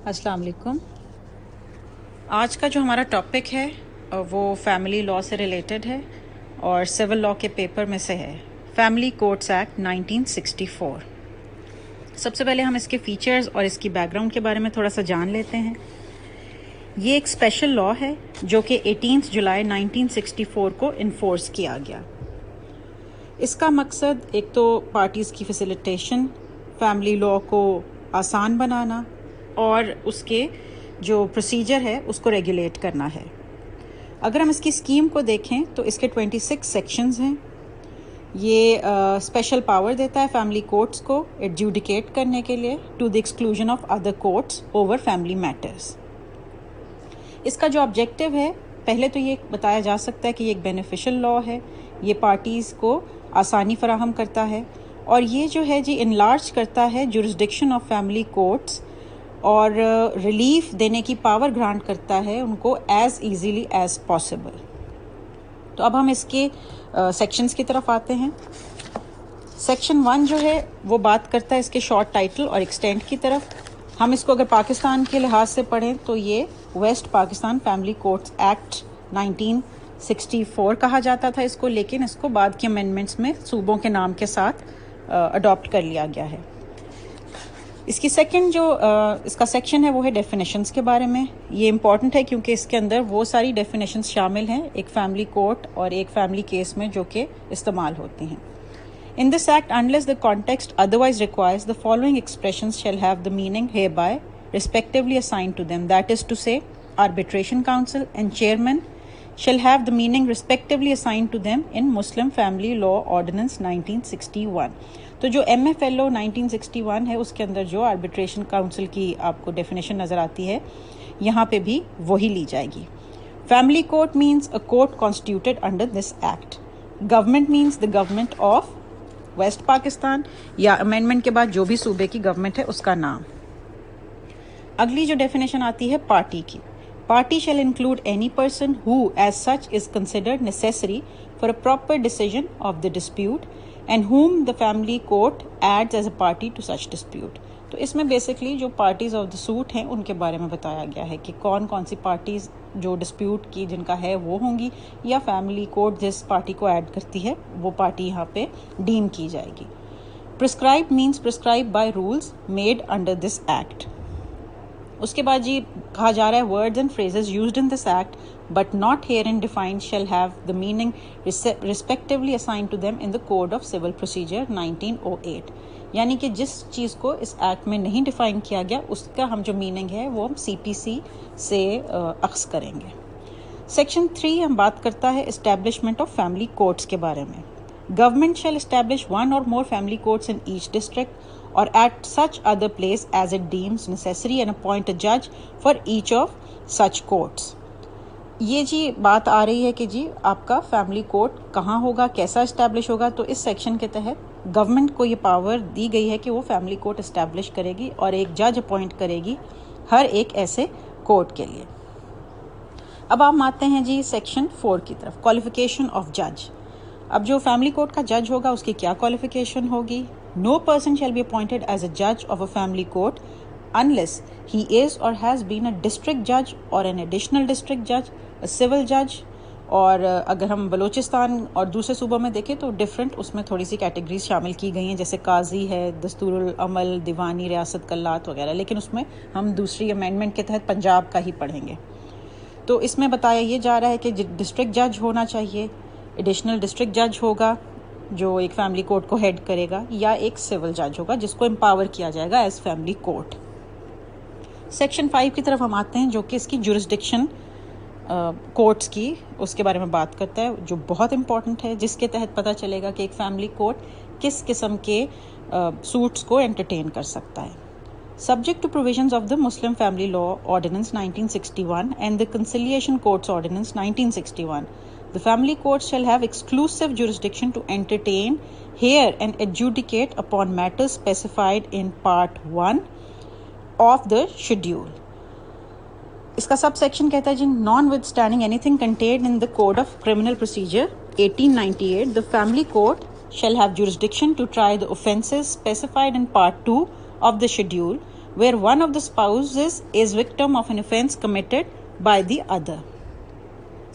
السلام علیکم. آج کا جو ہمارا ٹاپک ہے وہ فیملی لاء سے ریلیٹڈ ہے اور سول لاء کے پیپر میں سے ہے فیملی کوڈس ایکٹ 1964. سب سے پہلے ہم اس کے فیچرز اور اس کی بیک گراؤنڈ کے بارے میں تھوڑا سا جان لیتے ہیں. یہ ایک اسپیشل لاء ہے جو کہ 18 جولائی 1964 کو انفورس کیا گیا. اس کا مقصد ایک تو پارٹیز کی فیسیلیٹیشن، فیملی لاء کو آسان بنانا اور اس کے جو پروسیجر ہے اس کو ریگولیٹ کرنا ہے. اگر ہم اس کی اسکیم کو دیکھیں تو اس کے 26 سیکشنز ہیں. یہ اسپیشل پاور دیتا ہے فیملی کورٹس کو ایڈجوڈیکیٹ کرنے کے لیے to the exclusion of other courts over family matters. اس کا جو آبجیکٹو ہے، پہلے تو یہ بتایا جا سکتا ہے کہ یہ ایک بینیفیشل لاء ہے، یہ پارٹیز کو آسانی فراہم کرتا ہے اور یہ جو ہے جی انلارج کرتا ہے جورسڈکشن آف فیملی کورٹس اور ریلیف دینے کی پاور گرانٹ کرتا ہے ان کو ایز ایزیلی ایز پاسبل. تو اب ہم اس کے سیکشنز کی طرف آتے ہیں. سیکشن 1 جو ہے وہ بات کرتا ہے اس کے شارٹ ٹائٹل اور ایکسٹینٹ کی طرف. ہم اس کو اگر پاکستان کے لحاظ سے پڑھیں تو یہ West Pakistan family courts act 1964 کہا جاتا تھا اس کو، لیکن اس کو بعد کے امینڈمنٹس میں صوبوں کے نام کے ساتھ اڈاپٹ کر لیا گیا ہے. اس کی سیکنڈ جو اس کا سیکشن ہے وہ ہے ڈیفینیشنز کے بارے میں. یہ امپورٹنٹ ہے کیونکہ اس کے اندر وہ ساری ڈیفینیشنز شامل ہیں ایک فیملی کورٹ اور ایک فیملی کیس میں جو کہ استعمال ہوتی ہیں. In this act, unless the context otherwise requires, the following expressions shall have the meaning hereby respectively assigned to them. That is to say, arbitration council and chairman shall have the meaning respectively assigned to them in Muslim Family Law Ordinance 1961. تو جو M F L O 1961 ہے اس کے اندر جو arbitration council کی آپ کو definition نظر آتی ہے یہاں پہ بھی وہی لی جائے گی. Family court means a court constituted under this act. Government means the government of West Pakistan یا امینڈمنٹ کے بعد جو بھی صوبے کی گورنمنٹ ہے اس کا نام. اگلی جو ڈیفینیشن آتی ہے پارٹی کی. Party shall include any person who as such is considered necessary for a proper decision of the dispute and whom the family court adds as a party to such dispute. تو اس میں basically جو parties of the suit ہیں ان کے بارے میں بتایا گیا ہے کہ کون کون سی پارٹیز جو ڈسپیوٹ کی جن کا ہے وہ ہوں گی یا فیملی کورٹ جس پارٹی کو ایڈ کرتی ہے وہ پارٹی یہاں پہ ڈیم کی جائے گی. Prescribed means prescribed by rules made under this act. اس کے بعد جی کہا جا رہا ہے words and phrases used in this act but not herein defined shall have the meaning respectively assigned to them in the Code of Civil Procedure 1908. یعنی کہ جس چیز کو اس ایکٹ میں نہیں ڈیفائن کیا گیا اس کا ہم جو میننگ ہے وہ ہم سی پی سی سے اخذ کریں گے. سیکشن 3 ہم بات کرتا ہے اسٹیبلشمنٹ آف فیملی کورٹس کے بارے میں. Government shall establish one or more family courts in each district or at such other place as it deems necessary and appoint a judge for each of such courts. یہ جی بات آ رہی ہے کہ جی آپ کا فیملی کورٹ کہاں ہوگا، کیسا اسٹیبلش ہوگا. تو اس سیکشن کے تحت گورنمنٹ کو یہ پاور دی گئی ہے کہ وہ فیملی کورٹ اسٹیبلش کرے گی اور ایک جج اپوائنٹ کرے گی ہر ایک ایسے کورٹ کے لیے. اب ہم آتے ہیں جی سیکشن 4 کی طرف، کوالیفیکیشن آف جج. اب جو فیملی کورٹ کا جج ہوگا اس کی کیا کوالیفیکیشن ہوگی؟ No person shall be appointed as a judge of a family court unless he is or has been a district judge or an additional district judge, a civil judge. اور اگر ہم بلوچستان اور دوسرے صوبوں میں دیکھیں تو ڈفرینٹ اس میں تھوڑی سی کیٹیگریز شامل کی گئی ہیں، جیسے قاضی ہے، دستور العمل، دیوانی، ریاست کلات وغیرہ، لیکن اس میں ہم دوسری امینڈمنٹ کے تحت پنجاب کا ہی پڑھیں گے. تو اس میں بتایا یہ جا رہا ہے کہ ڈسٹرکٹ جج ہونا چاہیے، ایڈیشنل ڈسٹرکٹ جج ہوگا جو ایک فیملی کورٹ کو ہیڈ کرے گا، یا ایک سول جج ہوگا جس کو امپاور کیا جائے گا ایز فیملی کورٹ. سیکشن 5 کی طرف ہم آتے ہیں جو کہ اس کی جورسڈکشن کورٹس کی اس کے بارے میں بات کرتا ہے، جو بہت امپورٹنٹ ہے، جس کے تحت پتہ چلے گا کہ ایک فیملی کورٹ کس قسم کے سوٹس کو انٹرٹین کر سکتا ہے. Subject to provisions of the Muslim Family Law Ordinance 1961 and the Conciliation Courts Ordinance 1961, the family courts shall have exclusive jurisdiction to entertain, hear and adjudicate upon matters specified in Part 1 of the schedule. اس کا sub section کہتا ہے جی notwithstanding anything contained in the Code of Criminal Procedure 1898, the family court shall have jurisdiction to try the offences specified in Part 2 of the schedule where one of the spouses is victim of an offence committed by the other.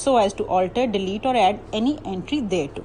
so as to alter, delete or add any entry thereto.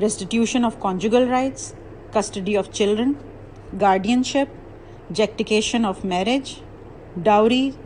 restitution of conjugal rights, custody of children, guardianship, jactication of marriage, dowry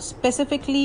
specifically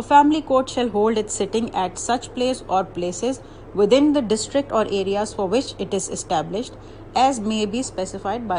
a family court shall hold its sitting at such place or places within the district or areas for which it is established as may be specified by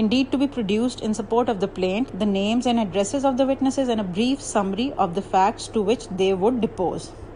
indeed to be produced in support of the plaint, the names and addresses of the witnesses and a brief summary of the facts to which they would depose.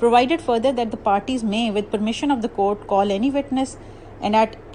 Provided further that the parties may, with permission of the court, call any witness and at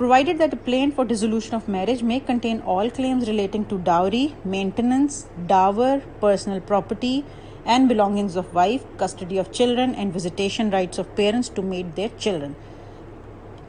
Provided that a plaint for dissolution of marriage may contain all claims relating to dowry, maintenance, dower, personal property and belongings of wife, custody of children and visitation rights of parents to meet their children.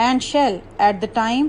and shall at the time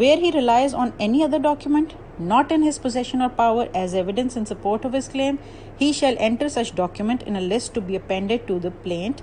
Where he relies on any other document not in his possession or power as evidence in support of his claim, he shall enter such document in a list to be appended to the plaint,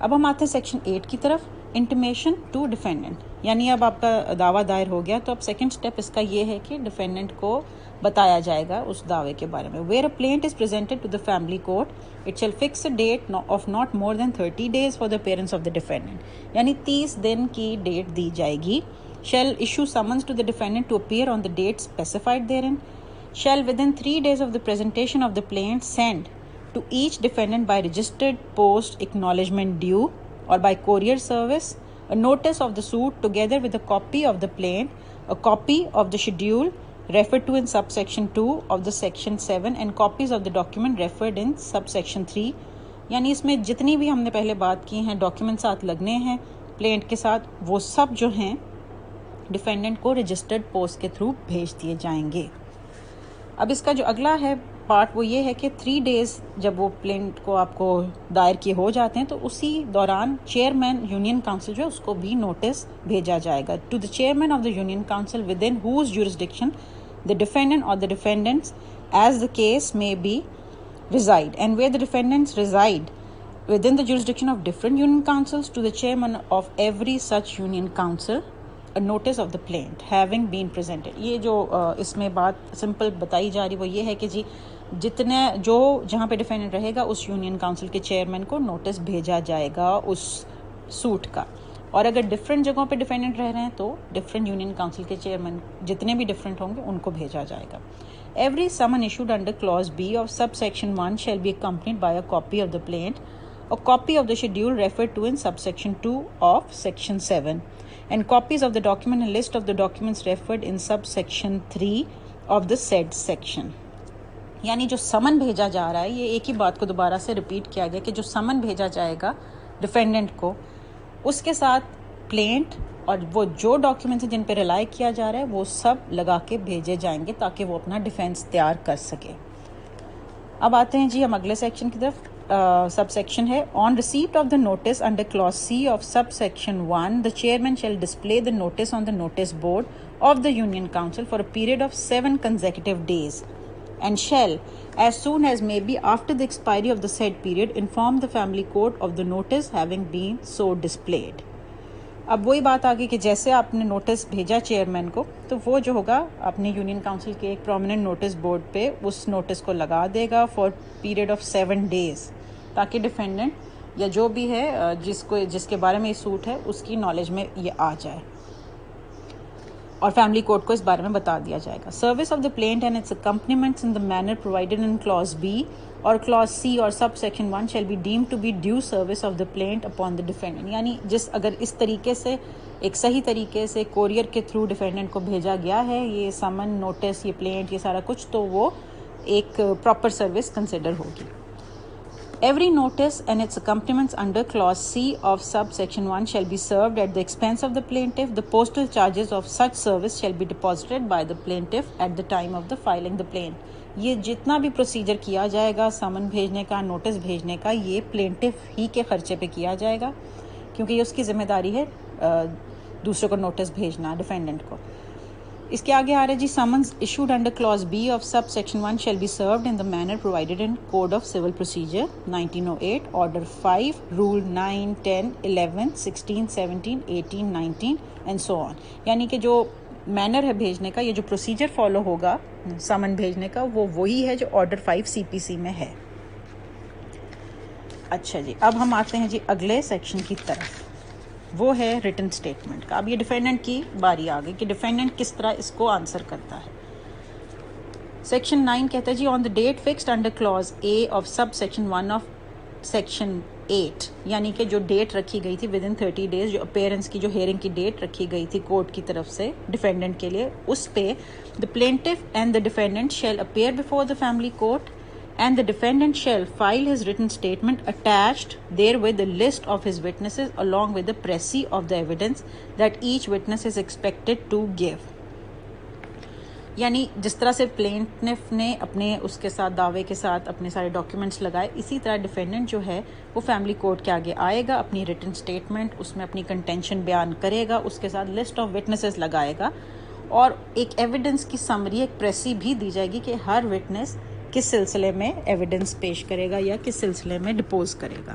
اب ہم آتے ہیں section 8 کی طرف، intimation to defendant, یعنی اب آپ کا دعویٰ دائر ہو گیا تو اب سیکنڈ اسٹیپ اس کا یہ ہے کہ ڈیفینڈنٹ کو بتایا جائے گا اس دعوے کے بارے میں. Where a plaint is presented to the family court it shall fix a date of not more than 30 days for the parents of the defendant, یعنی 30 دن کی ڈیٹ دی جائے گی. Shall issue summons to the defendant to appear on the date specified therein. Shall within 3 days of the presentation of the plaint send to each defendant by registered post acknowledgement due or by courier service a notice of the suit together with a copy of the plaint, a copy of the schedule referred to in subsection 2 of the section 7 and copies of the document referred in subsection 3. یعنی اس میں جتنی بھی ہم نے پہلے بات کی ہیں ڈاکیومنٹ ساتھ لگنے ہیں پلینٹ کے ساتھ، وہ سب جو ہیں ڈیفینڈنٹ کو رجسٹرڈ پوسٹ کے تھرو بھیج دیے جائیں گے. اب اس کا جو اگلا ہے پارٹ وہ یہ ہے کہ 3 days جب وہ پلینٹ کو آپ کو دائر کیے ہو جاتے ہیں تو اسی دوران چیئرمین یونین کاؤنسل جو ہے اس کو بھی نوٹس بھیجا جائے گا to the chairman of the union council with in whose jurisdiction the defendant اور the defendants as the case may be reside and where the defendants reside within the jurisdiction of different union councils to the chairman of every such union council a notice of the plaint having been presented. یہ جو اس میں بات simple بتائی جا رہی وہ یہ ہے کہ جی جتنے جو جہاں پہ ڈیفینڈنٹ رہے گا اس یونین کاؤنسل کے چیئرمین کو نوٹس بھیجا جائے گا اس سوٹ کا، اور اگر ڈفرینٹ جگہوں پہ ڈیفینڈنٹ رہ رہے ہیں تو ڈفرینٹ یونین کاؤنسل کے چیئرمین جتنے بھی ڈفرینٹ ہوں گے ان کو بھیجا جائے گا. Every summon issued under clause B of subsection 1 shall be accompanied by a copy of the plaint, a copy of the schedule referred to in subsection 2 of section 7, and copies of the document and list of the documents referred in subsection 3 of the said section. یعنی جو سمن بھیجا جا رہا ہے، یہ ایک ہی بات کو دوبارہ سے ریپیٹ کیا گیا کہ جو سمن بھیجا جائے گا ڈیفینڈنٹ کو، اس کے ساتھ پلینٹ اور وہ جو ڈاکیومنٹس ہیں جن پہ ریلائی کیا جا رہا ہے وہ سب لگا کے بھیجے جائیں گے تاکہ وہ اپنا ڈیفینس تیار کر سکے. اب آتے ہیں جی ہم اگلے سیکشن کی طرف. سب سیکشن ہے on receipt of the notice under class C of sub section 1 the chairman shall display the notice on the notice board of the union council for a period of 7 consecutive days and shall as soon as may be after the expiry of the said period inform the family court of the notice having been so displayed. اب وہی بات آ گئی کہ جیسے آپ نے notice بھیجا chairman کو تو وہ جو ہوگا اپنے یونین کاؤنسل کے ایک پرومیننٹ نوٹس بورڈ پہ اس نوٹس کو لگا دے گا فار پیریڈ آف 7 days تاکہ ڈیفینڈنٹ یا جو بھی ہے جس کے بارے میں یہ سوٹ ہے اس کی نالج میں یہ آ جائے اور فیملی کورٹ کو اس بارے میں بتا دیا جائے گا. Service of the plaint and its accompaniments in the manner provided in class B or class C or sub section 1 shall be deemed to be due service of the plaint upon the defendant. یعنی اگر اس طریقے سے ایک صحیح طریقے سے courier کے through defendant کو بھیجا گیا ہے یہ سمن نوٹس یہ پلینٹ یہ سارا کچھ تو وہ ایک پراپر سروس کنسیڈر ہوگی. Every notice and its accompaniments under clause C of subsection 1 shall be served at the expense of the plaintiff. The postal charges of such service shall be deposited by the plaintiff at the time of the filing the plaint. یہ جتنا بھی procedure کیا جائے گا سمن بھیجنے کا notice بھیجنے کا یہ پلینٹف ہی کے خرچے پہ کیا جائے گا کیونکہ یہ اس کی ذمہ داری ہے دوسرے کو نوٹس بھیجنا ڈیفینڈنٹ کو. اس کے آگے آ رہا ہے جی summons issued under class B of sub section 1 shall be served in the manner provided in code of civil procedure 1908 order 5 rule 9 10 11 16 17 18 19 and so on. یعنی کہ جو مینر ہے بھیجنے کا یہ جو پروسیجر فالو ہوگا سمن بھیجنے کا وہ وہی ہے جو آرڈر 5 سی پی سی میں ہے. اچھا جی اب ہم آتے ہیں جی اگلے سیکشن کی طرف، وہ ہے ریٹن اسٹیٹمنٹ کا. اب یہ ڈیفینڈنٹ کی باری آ گئی کہ ڈیفینڈنٹ کس طرح اس کو آنسر کرتا ہے. سیکشن 9 کہتا ہے جی on the date fixed under clause A of sub section 1 of section 8 یعنی کہ جو ڈیٹ رکھی گئی تھی ود ان 30 days جو اپیئرنس کی جو ہیئرنگ کی ڈیٹ رکھی گئی تھی کورٹ کی طرف سے ڈیفینڈنٹ کے لیے اس پہ the plaintiff and the defendant shall appear before the family court and the defendant shall file his written statement attached therewith the list of his witnesses along with the précis of the evidence that each witness is expected to give. یعنی جس طرح سے plaintiff نے اپنے اس کے ساتھ دعوے کے ساتھ اپنے سارے ڈاکیومنٹس لگائے اسی طرح ڈیفینڈنٹ جو ہے وہ فیملی کورٹ کے آگے آئے گا اپنی ریٹن اسٹیٹمنٹ اس میں اپنی کنٹینشن بیان کرے گا اس کے ساتھ لسٹ آف وٹنسز لگائے گا اور ایک ایویڈنس کی سمری ایک پریسی بھی دی جائے گی کہ ہر وٹنس کس سلسلے میں ایویڈنس پیش کرے گا یا کس سلسلے میں ڈپوز کرے گا.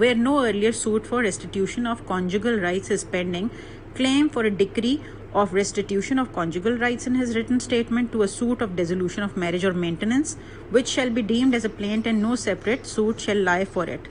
where no earlier suit for restitution of conjugal rights is pending claim for a decree of restitution of conjugal rights in his written statement to a suit of dissolution of marriage or maintenance which shall be deemed as a plaint and no separate suit shall lie for it.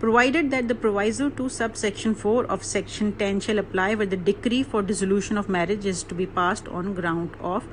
Provided that the proviso to subsection 4 of section 10 shall apply where the decree for dissolution of marriage is to be passed on ground of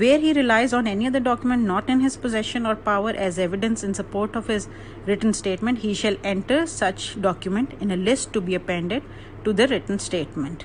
Where he relies on any other document not in his possession or power as evidence in support of his written statement, he shall enter such document in a list to be appended to the written statement.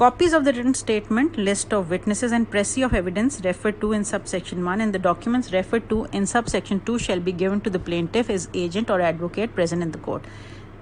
Copies of the written statement, list of witnesses and précis of evidence referred to in subsection 1 and the documents referred to in subsection 2 shall be given to the plaintiff, his agent or advocate present in the court.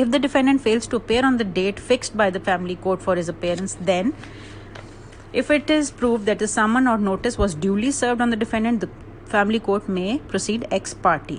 If the defendant fails to appear on the date fixed by the family court for his appearance, then if it is proved that the summon or notice was duly served on the defendant, the family court may proceed ex parte.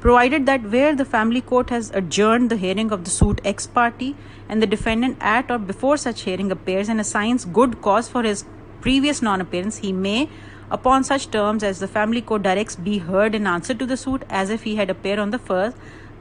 Provided that where the family court has adjourned the hearing of the suit ex parte and the defendant at or before such hearing appears and assigns good cause for his previous non-appearance, he may, upon such terms as the family court directs, be heard in answer to the suit as if he had appeared on the first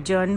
adjourn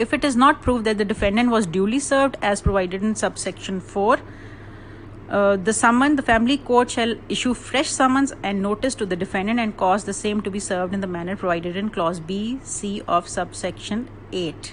If it is not proved that the defendant was duly served as provided in subsection 4, the family court shall issue fresh summons and notice to the defendant and cause the same to be served in the manner provided in clause B, C of subsection 8.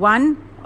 1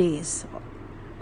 days।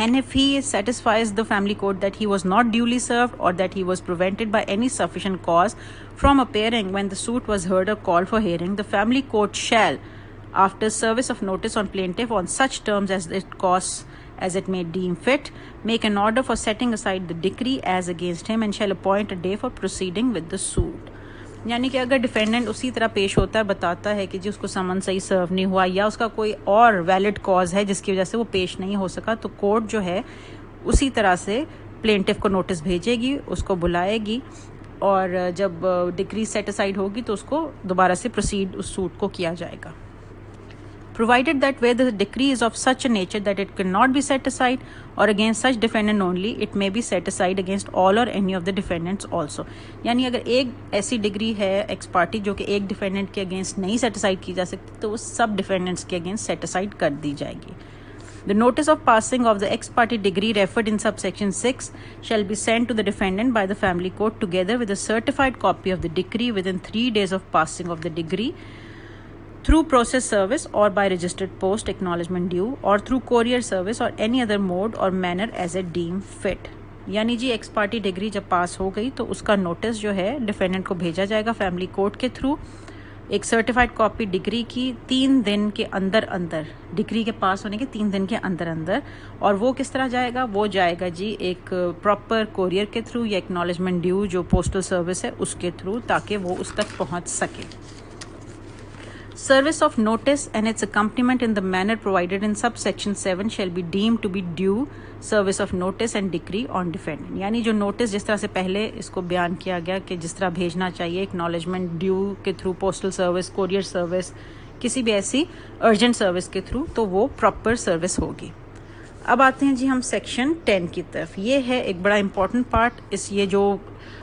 And if he satisfies the family court that he was not duly served or that he was prevented by any sufficient cause from appearing when the suit was heard or called for hearing, the family court shall after service of notice on plaintiff on such terms as it costs as it may deem fit, make an order for setting aside the decree as against him and shall appoint a day for proceeding with the suit. یعنی کہ اگر defendant اسی طرح پیش ہوتا ہے, بتاتا ہے کہ جی اس کو سمن صحیح سرو نہیں ہوا یا اس کا کوئی اور ویلڈ کاز ہے جس کی وجہ سے وہ پیش نہیں ہو سکا, تو کورٹ جو ہے اسی طرح سے پلینٹف کو نوٹس بھیجے گی, اس کو بلائے گی, اور جب ڈگری سیٹ اسائڈ ہوگی تو اس کو دوبارہ سے پروسیڈ اس سوٹ کو کیا جائے گا. Provided that where the decree is of such a nature that it cannot be set aside or against such defendant only, it may be set aside against all or any of the defendants also. یعنی اگر ایک ایسی degree ہے x party جو کہ ایک defendant کے against نہیں سیٹ اسائڈ کی جا سکتی, تو وہ سب ڈیفینڈنٹس کے اگینسٹ سیٹ اسائڈ کر دی جائے گی. The notice of passing of the ex parte degree referred in subsection 6 shall be sent to the defendant by the family court together with a certified copy of the decree within 3 days of passing of the degree, through process service or by registered post acknowledgement due, or through courier service or any other mode or manner as it deem fit. یعنی جی x party degree جب پاس ہو گئی تو اس کا notice جو ہے defendant کو بھیجا جائے گا فیملی کورٹ کے تھرو, ایک سرٹیفائڈ کاپی ڈگری کی 3 دن کے اندر, ڈگری کے پاس ہونے کے 3 دن کے اندر, اور وہ کس طرح جائے گا, وہ جائے گا جی ایک پراپر کوریئر کے تھرو یا اکنالجمنٹ ڈیو جو پوسٹل سروس ہے اس کے تھرو, تاکہ وہ اس تک پہنچ سکے. Service of notice and its accompaniment in the manner provided in subsection 7 shall be deemed to be due service of notice and decree on defendant. یعنی جو نوٹس جس طرح سے پہلے اس کو بیان کیا گیا کہ جس طرح بھیجنا چاہیے اکنالجمنٹ ڈیو کے through, postal service, courier service, کسی بھی ایسی ارجنٹ سروس کے تھرو, تو وہ پراپر سروس ہوگی. اب آتے ہیں جی ہم سیکشن 10 کی طرف. یہ ہے ایک بڑا امپورٹنٹ پارٹ, یہ جو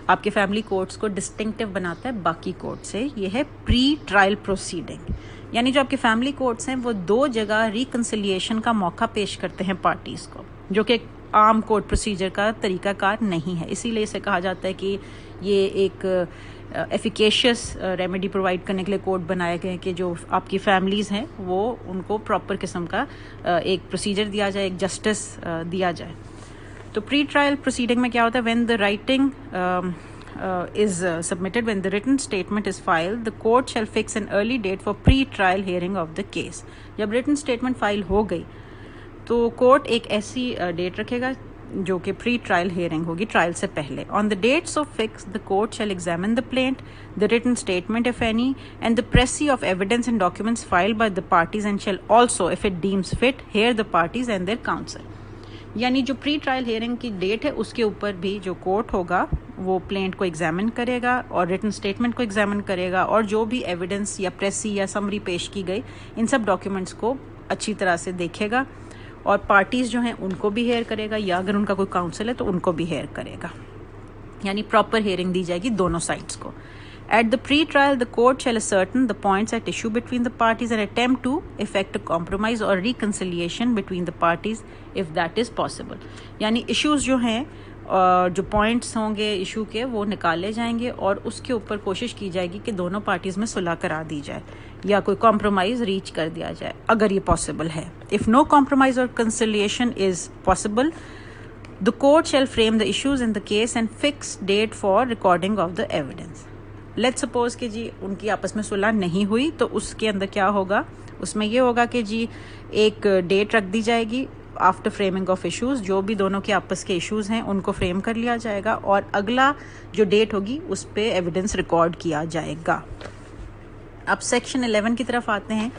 آپ کے فیملی کورٹس کو ڈسٹنکٹیو بناتا ہے باقی کورٹ سے, یہ ہے پری ٹرائل پروسیڈنگ. یعنی جو آپ کے فیملی کورٹس ہیں وہ 2 جگہ ریکنسیلیشن کا موقع پیش کرتے ہیں پارٹیز کو, جو کہ عام کورٹ پروسیجر کا طریقہ کار نہیں ہے. اسی لیے اسے کہا جاتا ہے کہ یہ ایک ایفیکیشیس ریمیڈی پرووائڈ کرنے کے لیے کورٹ بنائے گئے ہیں کہ جو آپ کی فیملیز ہیں وہ ان کو پراپر قسم کا ایک پروسیجر دیا جائے, ایک جسٹس دیا جائے. تو پری ٹرائل پروسیڈنگ میں کیا ہوتا ہے, when the writing is submitted, when the written statement is filed, the court shall fix an early date for pre-trial hearing of the case. جب written statement فائل ہو گئی تو کورٹ ایک ایسی ڈیٹ رکھے گا جو کہ پری ٹرائل ہیئرنگ ہوگی, trial سے پہلے. On the date so fixed, the court shall examine the plaint, the written statement if any, and the précis of evidence and documents filed by the parties, and shall also, if it deems fit, hear the parties and their counsel. یعنی جو پری trial hearing کی date ہے اس کے اوپر بھی جو court ہوگا وہ پلینٹ کو ایگزامن کرے گا اور ریٹن اسٹیٹمنٹ کو ایگزامن کرے گا, اور جو بھی ایویڈنس یا پریسی یا سمری پیش کی گئی ان سب ڈاکیومنٹس کو اچھی طرح سے دیکھے گا, اور پارٹیز جو ہیں ان کو بھی ہیئر کرے گا, یا اگر ان کا کوئی کاؤنسل ہے تو ان کو بھی ہیئر کرے گا. یعنی پراپر ہیئرنگ دی جائے گی دونوں سائڈس کو. At the pre-trial, the court shall ascertain the points at issue between the parties and attempt to effect a compromise or reconciliation between the parties if that is possible. یعنی issues جو ہیں, جو points ہوں گے issue کے, وہ نکالے جائیں گے اور اس کے اوپر کوشش کی جائے گی کہ دونوں پارٹیز میں صلح کرا دی جائے یا کوئی کمپرومائز ریچ کر دیا جائے اگر یہ پاسبل ہے. If no compromise or conciliation is possible, the court shall frame the issues in the case and fix date for recording of the evidence. Let suppose کہ جی ان کی آپس میں صلح نہیں ہوئی, تو اس کے اندر کیا ہوگا, اس میں یہ ہوگا کہ جی ایک ڈیٹ رکھ دی جائے گی آفٹر فریمنگ آف ایشوز, جو بھی دونوں کے آپس کے ایشوز ہیں ان کو فریم کر لیا جائے گا, اور اگلا جو ڈیٹ ہوگی اس پہ ایویڈنس ریکارڈ کیا جائے گا. اب سیکشن 11 کی طرف آتے ہیں.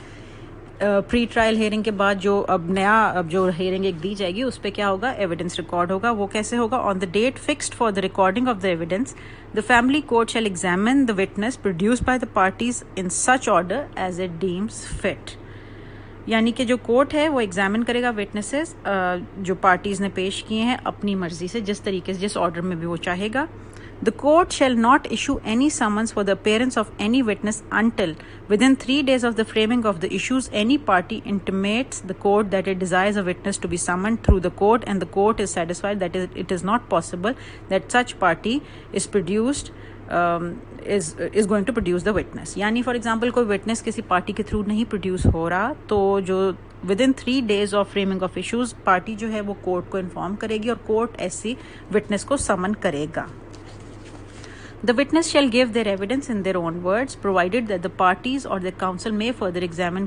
پری ٹرائل ہیئرنگ کے بعد جو اب جو ہیئرنگ ایک دی جائے گی اس پہ کیا ہوگا, ایویڈنس ریکارڈ ہوگا. وہ کیسے ہوگا, on the date fixed for the recording of the evidence, the family court shall examine the witness produced by the parties in such order as it deems fit. یعنی کہ جو کورٹ ہے وہ examine کرے گا وٹنسز جو parties نے پیش کیے ہیں اپنی مرضی سے, جس طریقے سے, جس آرڈر میں بھی وہ چاہے گا. The court shall not issue any summons for the appearance of any witness until within 3 days of the framing of the issues any party intimates the court that it desires a witness to be summoned through the court, and the court is satisfied that it is not possible that such party is produced is going to produce the witness. یعنی for example کوئی witness کسی party کے through نہیں produce ہو رہا, تو جو ودن 3 days of framing of issues party جو ہے وہ کورٹ کو انفارم کرے گی اور کورٹ ایسی وٹنس کو سمن کرے گا. The witness shall give their evidence in their own words, provided that the parties or the counsel may further examine,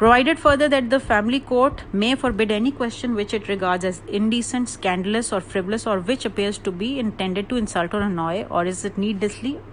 Provided further that the family court may forbid any question which it regards as indecent, scandalous or frivolous, or which appears to be intended to insult or annoy, or is it needlessly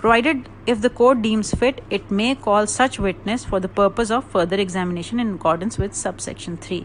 Provided if the court deems fit, it may call such witness for the purpose of further examination in accordance with subsection 3.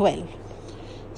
12.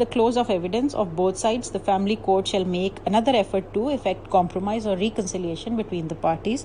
the close of evidence of both sides, the family court shall make another effort to effect compromise or reconciliation between the parties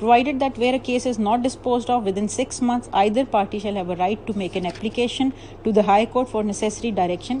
Provided that where a case is not disposed of within 6 months, either party shall have a right to make an application to the High Court for necessary direction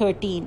13,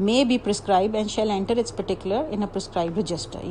may be prescribed and shall enter its particular in a prescribed register.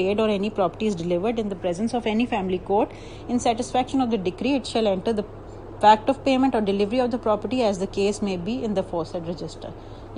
paid or any property is delivered in the presence of any family court in satisfaction of the decree, it shall enter the fact of payment or delivery of the property as the case may be in the aforesaid register.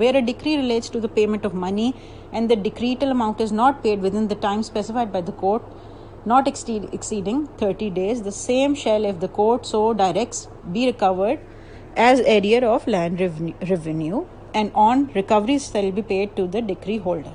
Where a decree relates to the payment of money and the decretal amount is not paid within the time specified by the court, not exceeding 30 days, the same shall, if the court so directs, be recovered as arrear of land revenue and on recovery shall be paid to the decree holder.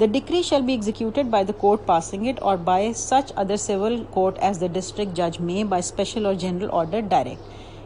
The decree shall be executed by the court passing it or by such other civil court as the district judge may by special or general order direct.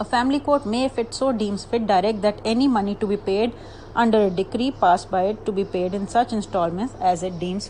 A family court may, if it so deems fit, direct that any money to be paid under a decree passed by it to be paid in such installments as it deems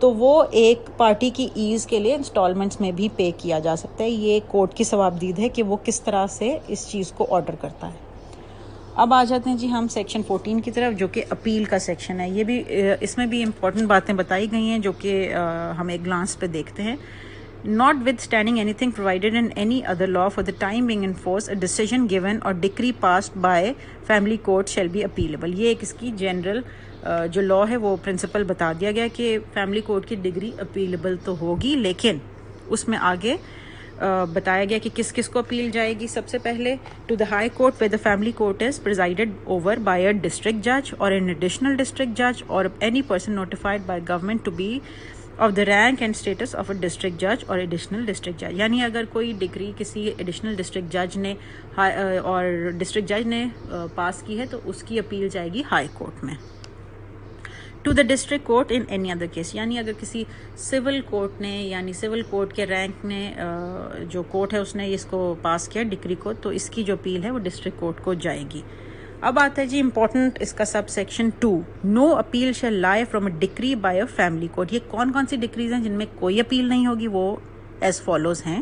تو وہ ایک party کی as کے لیے instalments میں بھی پے کیا جا سکتا ہے. یہ کورٹ کی ثوابدید ہے کہ وہ کس طرح سے اس چیز کو آرڈر کرتا ہے. اب آ جاتے ہیں جی ہم سیکشن 14 کی طرف, جو کہ اپیل کا سیکشن ہے. یہ بھی اس میں بھی امپورٹنٹ باتیں بتائی گئی ہیں جو کہ ہم ایک گلانس پہ دیکھتے ہیں. Notwithstanding anything provided in any other law for the time being in force, a decision given or decree passed by family court shall be appealable. یہ ایک اس کی جنرل جو لا ہے وہ پرنسپل بتا دیا گیا کہ فیملی کورٹ کی ڈگری اپیلیبل تو ہوگی, لیکن اس میں آگے بتایا گیا کہ کس کس کو اپیل جائے گی. سب سے پہلے to the high court where the family court is presided over by a district judge or an additional district judge or any person notified by government to be of the rank and status of a district judge or additional district judge. یعنی اگر کوئی degree کسی additional district جج نے اور district جج نے پاس کی ہے تو اس کی اپیل جائے گی ہائی کورٹ میں. To the district court in any other case, یعنی اگر کسی سول کورٹ نے یعنی سول کورٹ کے رینک نے جو کورٹ ہے اس نے اس کو پاس کیا ڈگری کو, تو اس کی جو اپیل ہے وہ ڈسٹرکٹ کورٹ کو جائے گی. اب آتا ہے جی امپورٹنٹ اس کا سب سیکشن 2, نو اپیل شیل لائی from a ڈکری by a family court. یہ کون کون سی ڈکریز ہیں جن میں کوئی اپیل نہیں ہوگی؟ وہ ایز فالوز ہیں.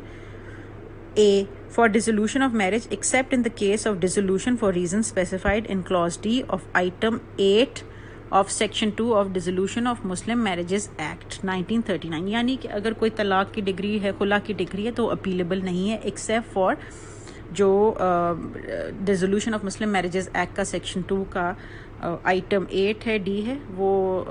A for dissolution of marriage except in the case of dissolution for reason specified in class D of item 8 of section 2 of dissolution of Muslim marriages act 1939. یعنی کہ اگر کوئی طلاق کی ڈگری ہے, خلا کی ڈگری ہے, تو اپیلیبل نہیں ہے ایکسیپٹ فار جو ڈیسولوشن آف مسلم میرجز ایکٹ کا سیکشن 2 کا آئٹم 8 ہے, ڈی ہے, وہ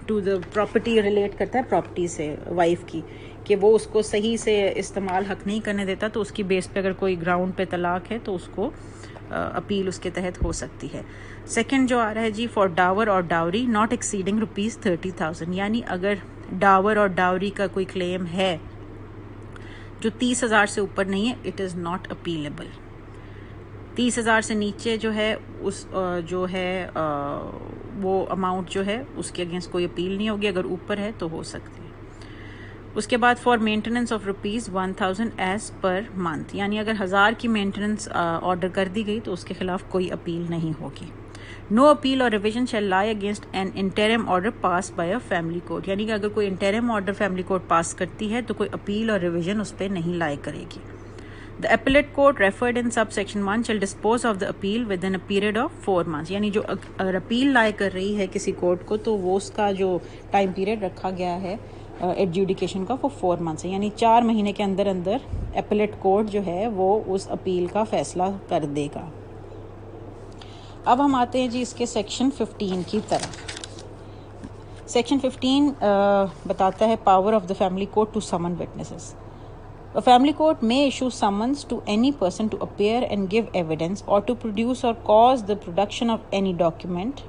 ٹو دا پراپرٹی ریلیٹ کرتا ہے پراپرٹی سے وائف کی, کہ وہ اس کو صحیح سے استعمال حق نہیں کرنے دیتا, تو اس کی بیس پہ اگر کوئی گراؤنڈ پہ طلاق ہے تو اس کو اپیل اس کے تحت ہو سکتی ہے. سیکنڈ جو آ رہا ہے جی فار ڈاور اور ڈاوری ناٹ ایکسیڈنگ ₹30,000. یعنی اگر ڈاور اور ڈاوری کا کوئی کلیم ہے جو 30,000 سے اوپر نہیں ہے, اٹ از ناٹ اپیلیبل. 30,000 سے نیچے جو ہے اس جو ہے وہ اماؤنٹ جو ہے اس کے اگینسٹ کوئی اپیل نہیں ہوگی, اگر اوپر ہے تو ہو سکتی ہے. اس کے بعد for maintenance of ₹1,000 as per month, یعنی اگر 1,000 کی مینٹیننس آرڈر کر دی گئی تو اس کے خلاف کوئی اپیل نہیں ہوگی. نو اپیل اور ریویژن شیل لائی against an interim order pass by a family court. یعنی کہ اگر کوئی انٹرم آرڈر فیملی کورٹ پاس کرتی ہے تو کوئی اپیل اور ریویژن اس پہ نہیں لائے کرے گی. The appellate court referred in subsection 1 shall dispose of the appeal within a period of 4 months. یعنی جو اگر اپیل لائے کر رہی ہے کسی کورٹ کو تو وہ اس کا جو ٹائم پیریڈ رکھا گیا ہے ایڈجوڈیکیشن کا وہ 4 months ہے, یعنی 4 مہینے کے اندر اندر اپیلیٹ کورٹ جو ہے وہ اس اپیل کا فیصلہ کر دے گا. اب ہم آتے ہیں جی اس کے سیکشن 15 کی طرف. سیکشن 15 بتاتا ہے power of the family court to summon witnesses. A family court may issue summons to any person to appear and give evidence or to produce or cause the production of any document,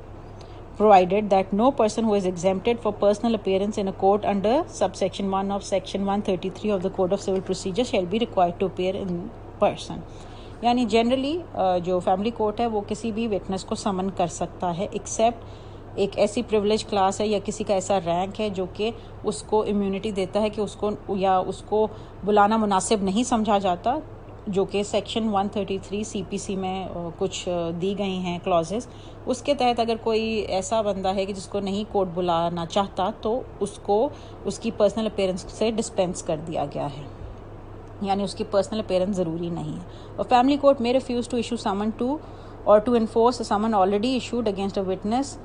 provided that no person who is exempted for personal appearance in a court under subsection 1 of section 133 of the Code of Civil Procedure shall be required to appear in person. یعنی generally جو family court ہے وہ کسی بھی witness کو سمن کر سکتا ہے ایکسیپٹ ایک ایسی پریولیج کلاس ہے یا کسی کا ایسا رینک ہے جو کہ اس کو امیونٹی دیتا ہے کہ اس کو یا اس کو بلانا مناسب نہیں سمجھا جاتا, جو کہ سیکشن 133 سی پی سی میں کچھ دی گئی ہیں کلازز. اس کے تحت اگر کوئی ایسا بندہ ہے کہ جس کو نہیں کورٹ بلانا چاہتا تو اس کو اس کی پرسنل اپیرنس سے ڈسپینس کر دیا گیا ہے, یعنی اس کی پرسنل اپیرنس ضروری نہیں ہے. اور family court may refuse to issue summon to or to enforce a summon already issued against a witness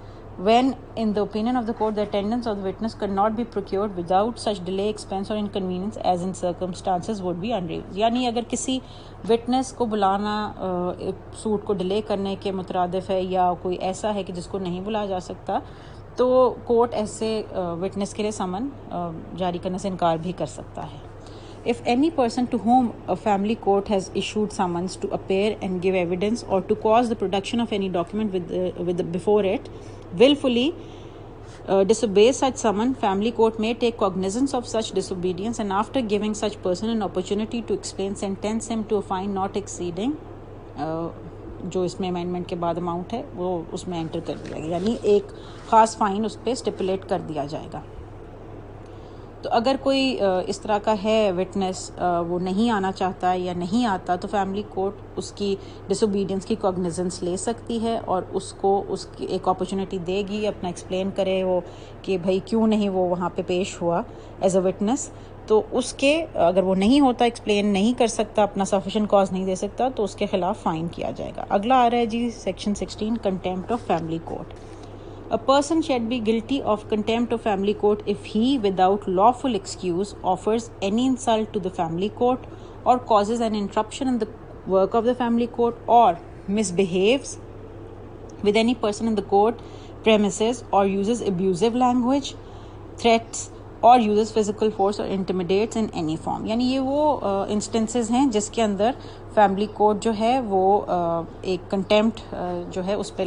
when in the opinion of the court the attendance of the witness could not be procured without such delay, expense or inconvenience as in circumstances would be unreasonable. یعنی اگر کسی witness کو بلانا suit کو delay کرنے کے مترادف ہے یا کوئی ایسا ہے کہ جس کو نہیں بلایا جا سکتا, تو کورٹ ایسے وٹنس کے لیے سمن جاری کرنے سے انکار بھی کر سکتا ہے. If any person to whom a family court has issued summons to appear and give evidence or to cause the production of any document before it willfully disobeys such summon, family court may take cognizance of such disobedience and after giving such person an opportunity to explain, sentence him to a fine not exceeding جو اس میں amendment کے بعد amount ہے وہ اس میں inter کر دیا گیا, یعنی ایک خاص فائن اس پہ اسٹیپولیٹ کر دیا جائے گا. تو اگر کوئی اس طرح کا ہے وٹنس، وہ نہیں آنا چاہتا یا نہیں آتا، تو فیملی کورٹ اس کی ڈس اوبیڈینس کی کوگنیزنس لے سکتی ہے اور اس کو اس کی ایک اپرچونیٹی دے گی، اپنا ایکسپلین کرے وہ کہ بھائی کیوں نہیں وہ وہاں پہ پیش ہوا ایز اے وٹنس. تو اس کے اگر وہ نہیں ہوتا، ایکسپلین نہیں کر سکتا، اپنا سفیشینٹ کاز نہیں دے سکتا، تو اس کے خلاف فائن کیا جائے گا. اگلا آ رہا ہے جی section 16 contempt of family court. A person shall be guilty of contempt of family court if he, without lawful excuse, offers any insult to the family court or causes an interruption in the work of the family court or misbehaves with any person in the court premises or uses abusive language, threats or uses physical force or intimidates in any form. یعنی یہ وہ instances ہیں جس کے اندر family court جو ہے وہ ایک کنٹیمپٹ جو ہے اس پہ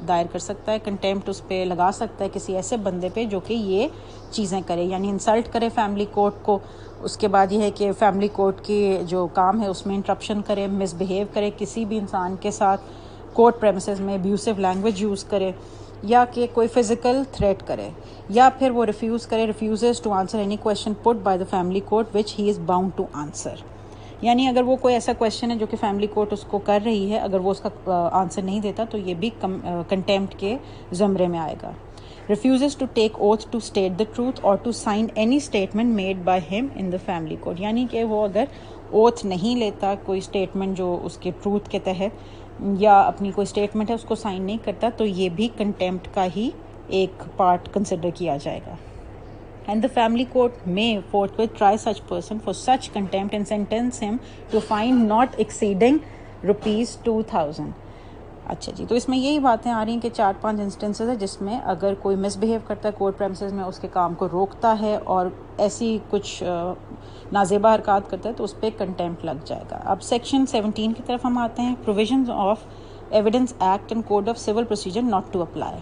دائر کر سکتا ہے، کنٹیمپٹ اس پہ لگا سکتا ہے کسی ایسے بندے پہ جو کہ یہ چیزیں کرے، یعنی انسلٹ کرے فیملی کورٹ کو. اس کے بعد یہ ہے کہ فیملی کورٹ کی جو کام ہے اس میں انٹرپشن کرے، مس بیہیو کرے کسی بھی انسان کے ساتھ، کورٹ پریمیسز میں ابیوسو لینگویج یوز کرے، یا کہ کوئی فزیکل تھریٹ کرے، یا پھر وہ refuses to answer any question put by the family court which he is bound to answer. یعنی اگر وہ کوئی ایسا کویشچن ہے جو کہ فیملی کورٹ اس کو کر رہی ہے، اگر وہ اس کا آنسر نہیں دیتا تو یہ بھی کنٹیمپٹ کے زمرے میں آئے گا. refuses to take oath to state the truth or to sign any statement made by him in the family court. یعنی کہ وہ اگر اوتھ نہیں لیتا کوئی اسٹیٹمنٹ جو اس کے ٹروتھ کے تحت، یا اپنی کوئی اسٹیٹمنٹ ہے اس کو سائن نہیں کرتا، تو یہ بھی کنٹیمپٹ کا ہی ایک پارٹ کنسیڈر کیا جائے گا. And the family court may forthwith try such person for such contempt and sentence him to fine not exceeding ₹2,000. اچھا جی، تو اس میں یہی باتیں آ رہی ہیں کہ 4-5 انسٹنسز ہے جس میں اگر کوئی مس بیہیو کرتا ہے کورٹ پریمیسز میں، اس کے کام کو روکتا ہے اور ایسی کچھ نازیبا حرکات کرتا ہے، تو اس پہ کنٹیمپٹ لگ جائے گا. اب سیکشن 17 کی طرف ہم آتے ہیں. Provisions of evidence act and code of civil procedure not to apply.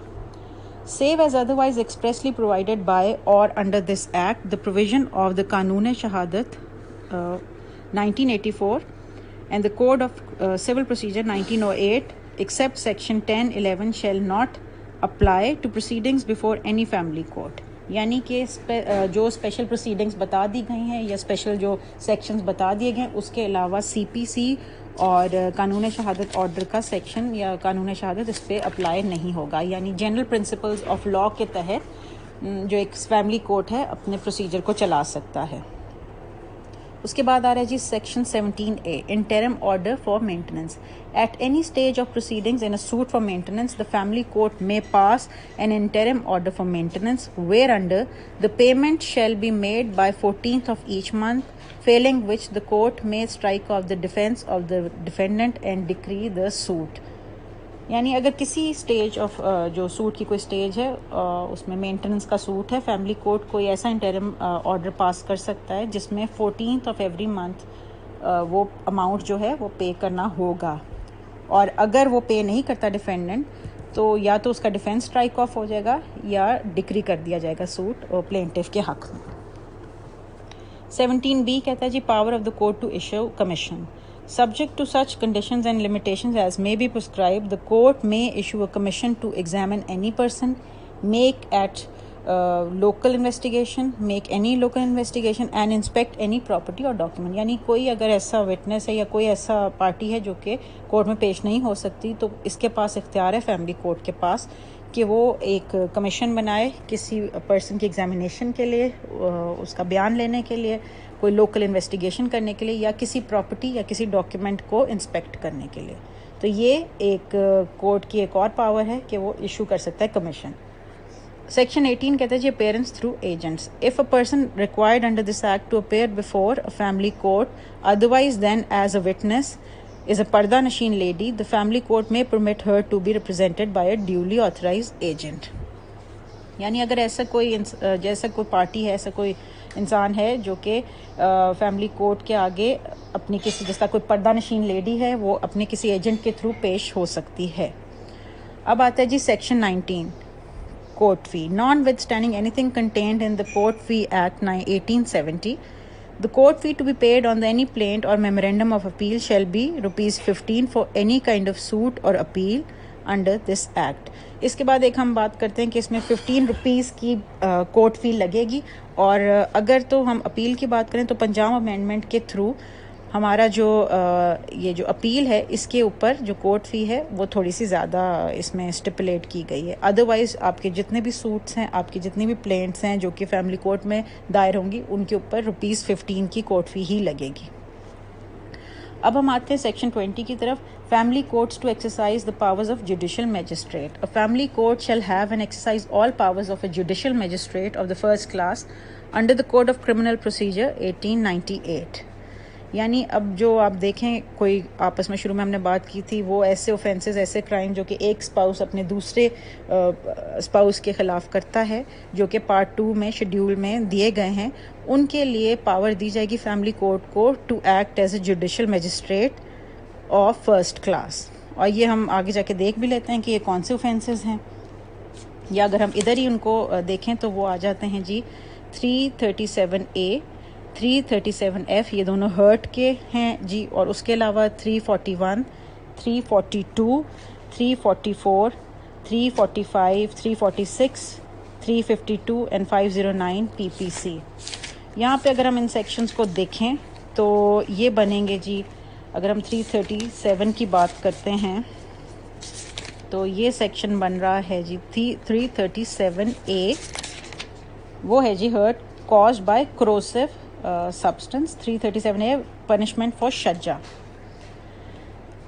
Save as otherwise expressly provided by or under this act, the provision of the Qanun-e-Shahadat 1984 and the Code of Civil Procedure 1908, except section 10(11) shall not apply to proceedings before any family court. یعنی کہ جو special proceedings بتا دی گئی ہیں یا special جو sections بتا دیے گئے ہیں، اس کے علاوہ سی پی سی اور قانون شہادت آرڈر کا سیکشن یا قانون شہادت اس پہ اپلائی نہیں ہوگا. یعنی جنرل پرنسپلز آف لاء کے تحت جو ایک فیملی کورٹ ہے اپنے پروسیجر کو چلا سکتا ہے. اس کے بعد آ رہا ہے جی section 17A interim order for maintenance. At any stage of proceedings in a suit for maintenance the family court may pass an interim order for maintenance whereunder the payment shall be made by 14th of each month, failing which the court may strike off the defense of the defendant and decree the suit. یعنی اگر کسی stage of جو suit کی کوئی stage ہے اس میں maintenance کا suit ہے، فیملی کورٹ کوئی ایسا انٹرم آرڈر پاس کر سکتا ہے جس میں 14th آف ایوری منتھ وہ اماؤنٹ جو ہے وہ پے کرنا ہوگا، اور اگر وہ پے نہیں کرتا ڈیفینڈنٹ تو یا تو اس کا ڈیفینس اسٹرائک آف ہو جائے گا یا ڈکری کر دیا جائے گا سوٹ پلینٹف کے حق میں. 17B کہتا ہے جی power of the court to issue commission. Subject to such conditions and limitations as may be prescribed, the court may issue a commission to examine any person, make local investigation and inspect any property or document. یعنی کوئی اگر ایسا witness ہے یا کوئی ایسا party ہے جو کہ کورٹ میں پیش نہیں ہو سکتی، تو اس کے پاس اختیار ہے فیملی کورٹ کے پاس کہ وہ ایک کمیشن بنائے کسی پرسن کی ایگزامینیشن کے لیے، اس کا بیان لینے کے لیے، کوئی لوکل انویسٹیگیشن کرنے کے لیے، یا کسی پراپرٹی یا کسی ڈاکیومنٹ کو انسپیکٹ کرنے کے لیے. تو یہ ایک کورٹ کی ایک اور پاور ہے کہ وہ ایشو کر سکتا ہے کمیشن. سیکشن 18 کہتا ہے جی appearance through agents. If a person required under this act to appear before a family court otherwise than as a witness is a پردہ نشین lady, the family court may permit her to be represented by a duly authorized agent. یعنی اگر ایسا کوئی جیسا کوئی party ہے، ایسا کوئی انسان ہے جو کہ فیملی کورٹ کے آگے اپنی کسی، جس طرح کوئی پردہ نشین لیڈی ہے، وہ اپنے کسی ایجنٹ کے تھرو پیش ہو سکتی ہے. اب آتا ہے جی section 19 court fee. Notwithstanding anything contained in the court fee act 1870, the court fee to be paid on the any plaint or memorandum of appeal shall be ₹15 for any kind of suit or appeal under this act. اس کے بعد ایک ہم بات کرتے ہیں کہ اس میں 15 rupees کی کورٹ فی لگے گی, اور اگر تو ہم اپیل کی بات کریں تو 50 امینڈمنٹ کے تھرو ہمارا جو یہ جو اپیل ہے اس کے اوپر جو کورٹ فی ہے وہ تھوڑی سی زیادہ اس میں اسٹیپولیٹ کی گئی ہے. ادروائز آپ کے جتنے بھی سوٹس ہیں, آپ کی جتنی بھی پلینٹس ہیں جو کہ فیملی کورٹ میں دائر ہوں گی, ان کے اوپر ₹15 کی کورٹ فی ہی لگے گی. اب ہم آتے ہیں سیکشن 20 کی طرف. Family courts to exercise the powers of judicial magistrate. A family court shall have and exercise all powers of a judicial magistrate of the first class under the Code of Criminal Procedure 1898. یعنی اب جو آپ دیکھیں, کوئی آپس میں شروع میں ہم نے بات کی تھی, وہ ایسے اوفینسز, ایسے کرائم جو کہ ایک اسپاؤس اپنے دوسرے اسپاؤس کے خلاف کرتا ہے, جو کہ پارٹ 2 میں شیڈیول میں دیے گئے ہیں, ان کے لیے پاور دی جائے گی فیملی کورٹ کو to act as a judicial magistrate of first class. اور یہ ہم آگے جا کے دیکھ بھی لیتے ہیں کہ یہ کون سے اوفینسز ہیں, یا اگر ہم ادھر ہی ان کو دیکھیں تو وہ آ جاتے ہیں جی 337A 337F, یہ دونوں ہرٹ کے ہیں جی, اور اس کے علاوہ 341 342 344 345 346 352 اینڈ 509 PPC. یہاں پہ اگر ہم ان سیکشنز کو دیکھیں تو یہ بنیں گے جی, اگر ہم 337 کی بات کرتے ہیں تو یہ سیکشن بن رہا ہے جی 337A, وہ ہے جی hurt caused by corrosive substance. 337A punishment for شجا.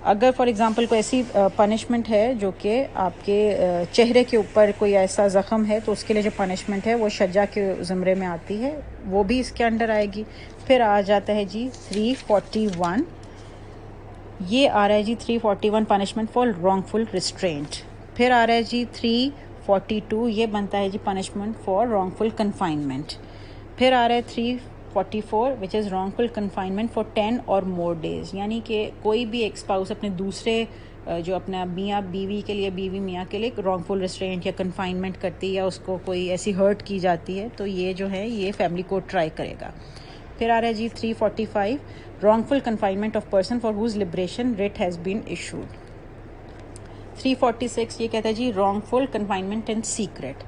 اگر فار ایگزامپل کوئی ایسی پنشمنٹ ہے جو کہ آپ کے چہرے کے اوپر کوئی ایسا زخم ہے, تو اس کے لیے جو پنشمنٹ ہے وہ شجا کے زمرے میں آتی ہے, وہ بھی اس کے انڈر آئے گی. پھر آ جاتا ہے جی 341, یہ آ رہا ہے جی 341 punishment for wrongful restraint. پھر آ رہا ہے جی 342, یہ بنتا ہے جی punishment for wrongful confinement. پھر آ رہا ہے 344 which is wrongful confinement for 10 or more days. یعنی کہ کوئی بھی ایک اسپاؤس اپنے دوسرے جو اپنا میاں بیوی کے لیے, بیوی میاں کے لیے رانگ فل ریسٹرینٹ یا کنفائنمنٹ کرتی ہے, یا اس کو کوئی ایسی ہرٹ کی جاتی ہے, تو یہ جو ہے یہ فیملی کورٹ ٹرائی کرے گا. پھر آ رہا ہے جی 345 wrongful confinement of person for whose liberation writ has been issued. 346 یہ کہتا ہے جی wrongful confinement in secret.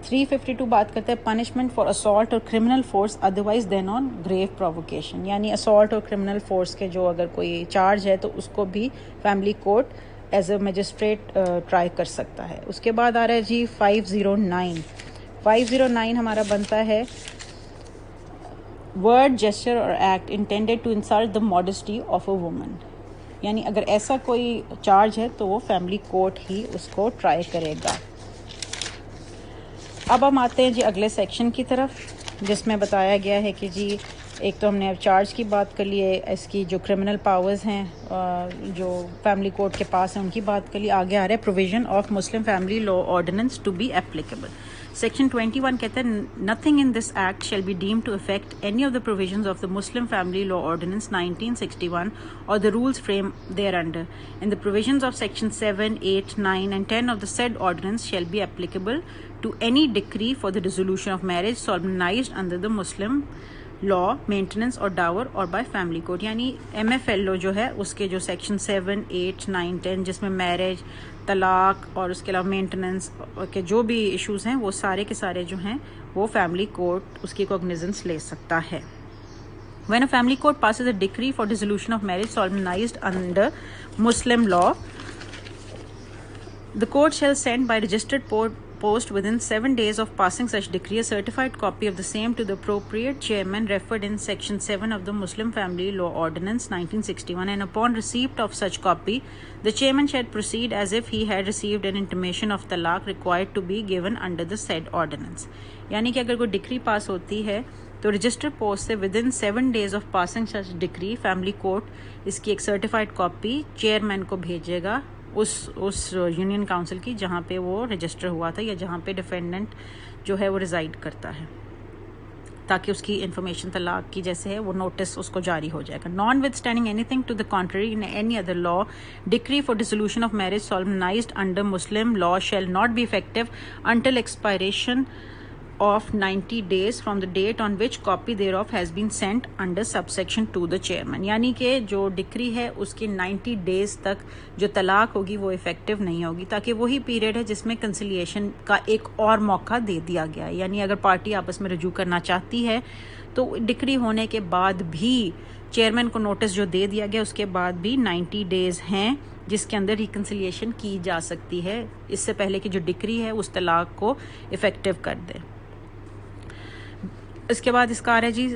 352 بات کرتا ہے punishment for assault or criminal force otherwise than on grave provocation. یعنی assault اور criminal force کے جو اگر کوئی چارج ہے تو اس کو بھی family court as a magistrate try کر سکتا ہے. اس کے بعد آ رہا ہے جی 509 ہمارا بنتا ہے word, gesture or act intended to insult the modesty of a woman. یعنی اگر ایسا کوئی چارج ہے تو وہ فیملی کورٹ ہی اس کو ٹرائی کرے گا. اب ہم آتے ہیں جی اگلے سیکشن کی طرف, جس میں بتایا گیا ہے کہ جی ایک تو ہم نے چارج کی بات کر لی ہے, اس کی جو کرمنل پاورز ہیں جو فیملی کورٹ کے پاس ہیں ان کی بات کر لی. آگے آ رہا ہے provision of Muslim family law ordinance to be applicable. Section 21 کہتا ہے nothing in this act shall be deemed to affect any of the provisions of the Muslim Family Law Ordinance 1961 or the rules framed thereunder, and the provisions of section 7, 8, 9 and 10 of the said ordinance shall be applicable to any decree for the dissolution of marriage solemnized under the Muslim law, maintenance اور ڈاور اور by family court. یعنی MFLO جو ہے اس کے جو section 7, 8, 9, 10 جس میں marriage, طلاق اور اس کے علاوہ مینٹننس کے جو بھی ایشوز ہیں وہ سارے کے سارے جو ہیں وہ فیملی کورٹ اس کی کوگنیزنس لے سکتا ہے. When a family court passes a decree for dissolution of marriage solemnized under Muslim law, the court shall send by registered post within 7 days of passing such decree a certified copy of the same to the appropriate chairman referred in section 7 of the Muslim Family Law Ordinance 1961, and upon receipt of such copy the chairman shall proceed as if he had received an intimation of talaq required to be given under the said ordinance. یعنی کہ اگر کوئی ڈکری پاس ہوتی ہے تو register post سے within 7 days of passing such decree family court اس کی ایک سرٹیفائڈ کاپی چیئرمین کو بھیجے گا اس یونین کاؤنسل کی جہاں پہ وہ رجسٹر ہوا تھا یا جہاں پہ ڈیفینڈنٹ جو ہے وہ ریزائڈ کرتا ہے, تاکہ اس کی انفارمیشن طلاق کی جیسے ہے وہ نوٹس اس کو جاری ہو جائے گا. Notwithstanding anything to the contrary in any other law, decree for dissolution of marriage solemnised under Muslim law shall not be effective until expiration of 90 days from the date on which copy thereof has been sent under subsection 2 the chairman. یعنی کہ جو ڈکری ہے اس کی 90 days تک جو طلاق ہوگی وہ افیکٹو نہیں ہوگی، تاکہ وہی پیریڈ ہے جس میں کنسیلیشن کا ایک اور موقع دے دیا گیا ہے. یعنی اگر پارٹی آپس میں رجوع کرنا چاہتی ہے تو ڈکری ہونے کے بعد بھی چیئرمین کو نوٹس جو دے دیا گیا اس کے بعد بھی 90 days ہیں جس کے اندر ریکنسیلیشن کی جا سکتی ہے، اس سے پہلے کہ جو ڈکری ہے اس طلاق کو افیکٹو کر دے. اس کے بعد اس کا آ رہا ہے جی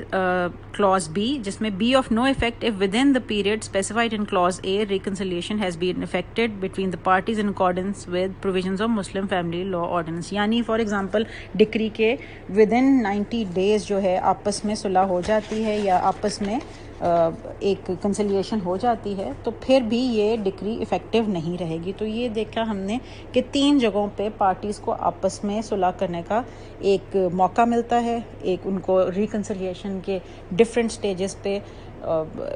کلاز بی، جس میں be of no effect if within the period specified in clause A reconciliation has been effected between the parties in accordance with provisions of Muslim family law ordinance. یعنی for example decree کے with in 90 days جو ہے آپس میں صلح ہو جاتی ہے یا آپس میں ایک کنسیلیشن ہو جاتی ہے تو پھر بھی یہ ڈکری افیکٹو نہیں رہے گی. تو یہ دیکھا ہم نے کہ 3 جگہوں پہ پارٹیز کو آپس میں صلح کرنے کا ایک موقع ملتا ہے، ایک ان کو ریکنسیلیشن کے ڈفرینٹ سٹیجز پہ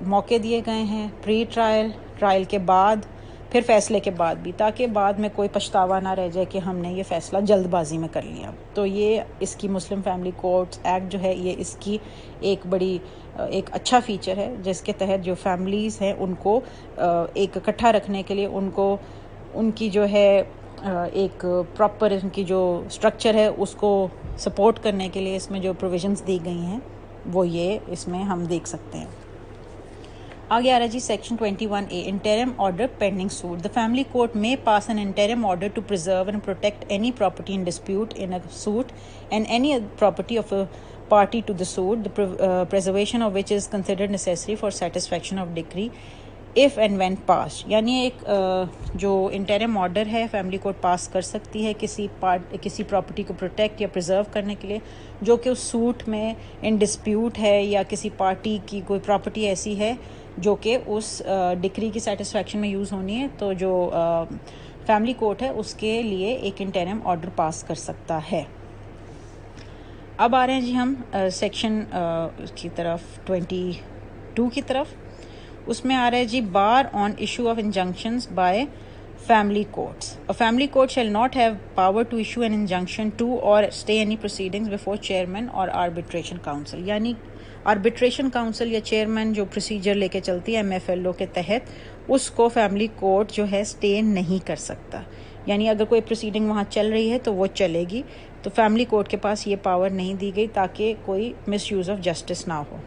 موقع دیے گئے ہیں، پری ٹرائل، ٹرائل کے بعد، پھر فیصلے کے بعد بھی، تاکہ بعد میں کوئی پچھتاوا نہ رہ جائے کہ ہم نے یہ فیصلہ جلد بازی میں کر لیا. تو یہ اس کی مسلم فیملی کورٹس ایکٹ جو ہے یہ اس کی ایک بڑی ایک اچھا فیچر ہے، جس کے تحت جو فیملیز ہیں ان کو ایک اکٹھا رکھنے کے لیے، ان کو ان کی جو ہے ایک پراپر ان کی جو اسٹرکچر ہے اس کو سپورٹ کرنے کے لیے اس میں جو پروویژنس دی گئی ہیں وہ یہ اس میں ہم دیکھ سکتے ہیں. آگے آ رہا ہے جی section 21A interim order pending suit. The family court may pass an interim order to preserve and protect any property in dispute in a suit and any property of a party to the suit, the preservation of which is considered necessary for satisfaction of decree if and when passed. یعنی ایک جو interim order ہے family court پاس کر سکتی ہے کسی property کو protect یا پرزرو کرنے کے لیے جو کہ اس سوٹ میں ان ڈسپیوٹ ہے، یا کسی پارٹی کی کوئی پراپرٹی ایسی ہے جو کہ اس ڈکری کی سیٹسفیکشن میں یوز ہونی ہے. تو جو فیملی کورٹ ہے اس کے لیے ایک انٹرم آرڈر پاس کر سکتا ہے. اب آ رہے ہیں جی ہم سیکشن کی طرف 22 کی طرف. اس میں آ رہا ہے جی bar on issue of injunctions by family courts. A family court shall not have power to issue an injunction to or stay any proceedings before chairman or arbitration council. یعنی آربیٹریشن کاؤنسل یا chairman جو procedure لے کے چلتی ہے MFLO کے تحت، اس کو فیملی کورٹ جو ہے اسٹے نہیں کر سکتا. یعنی اگر کوئی پروسیڈنگ وہاں چل رہی ہے تو وہ چلے گی. تو فیملی کورٹ کے پاس یہ پاور نہیں دی گئی تاکہ کوئی مس یوز آف جسٹس نہ ہو.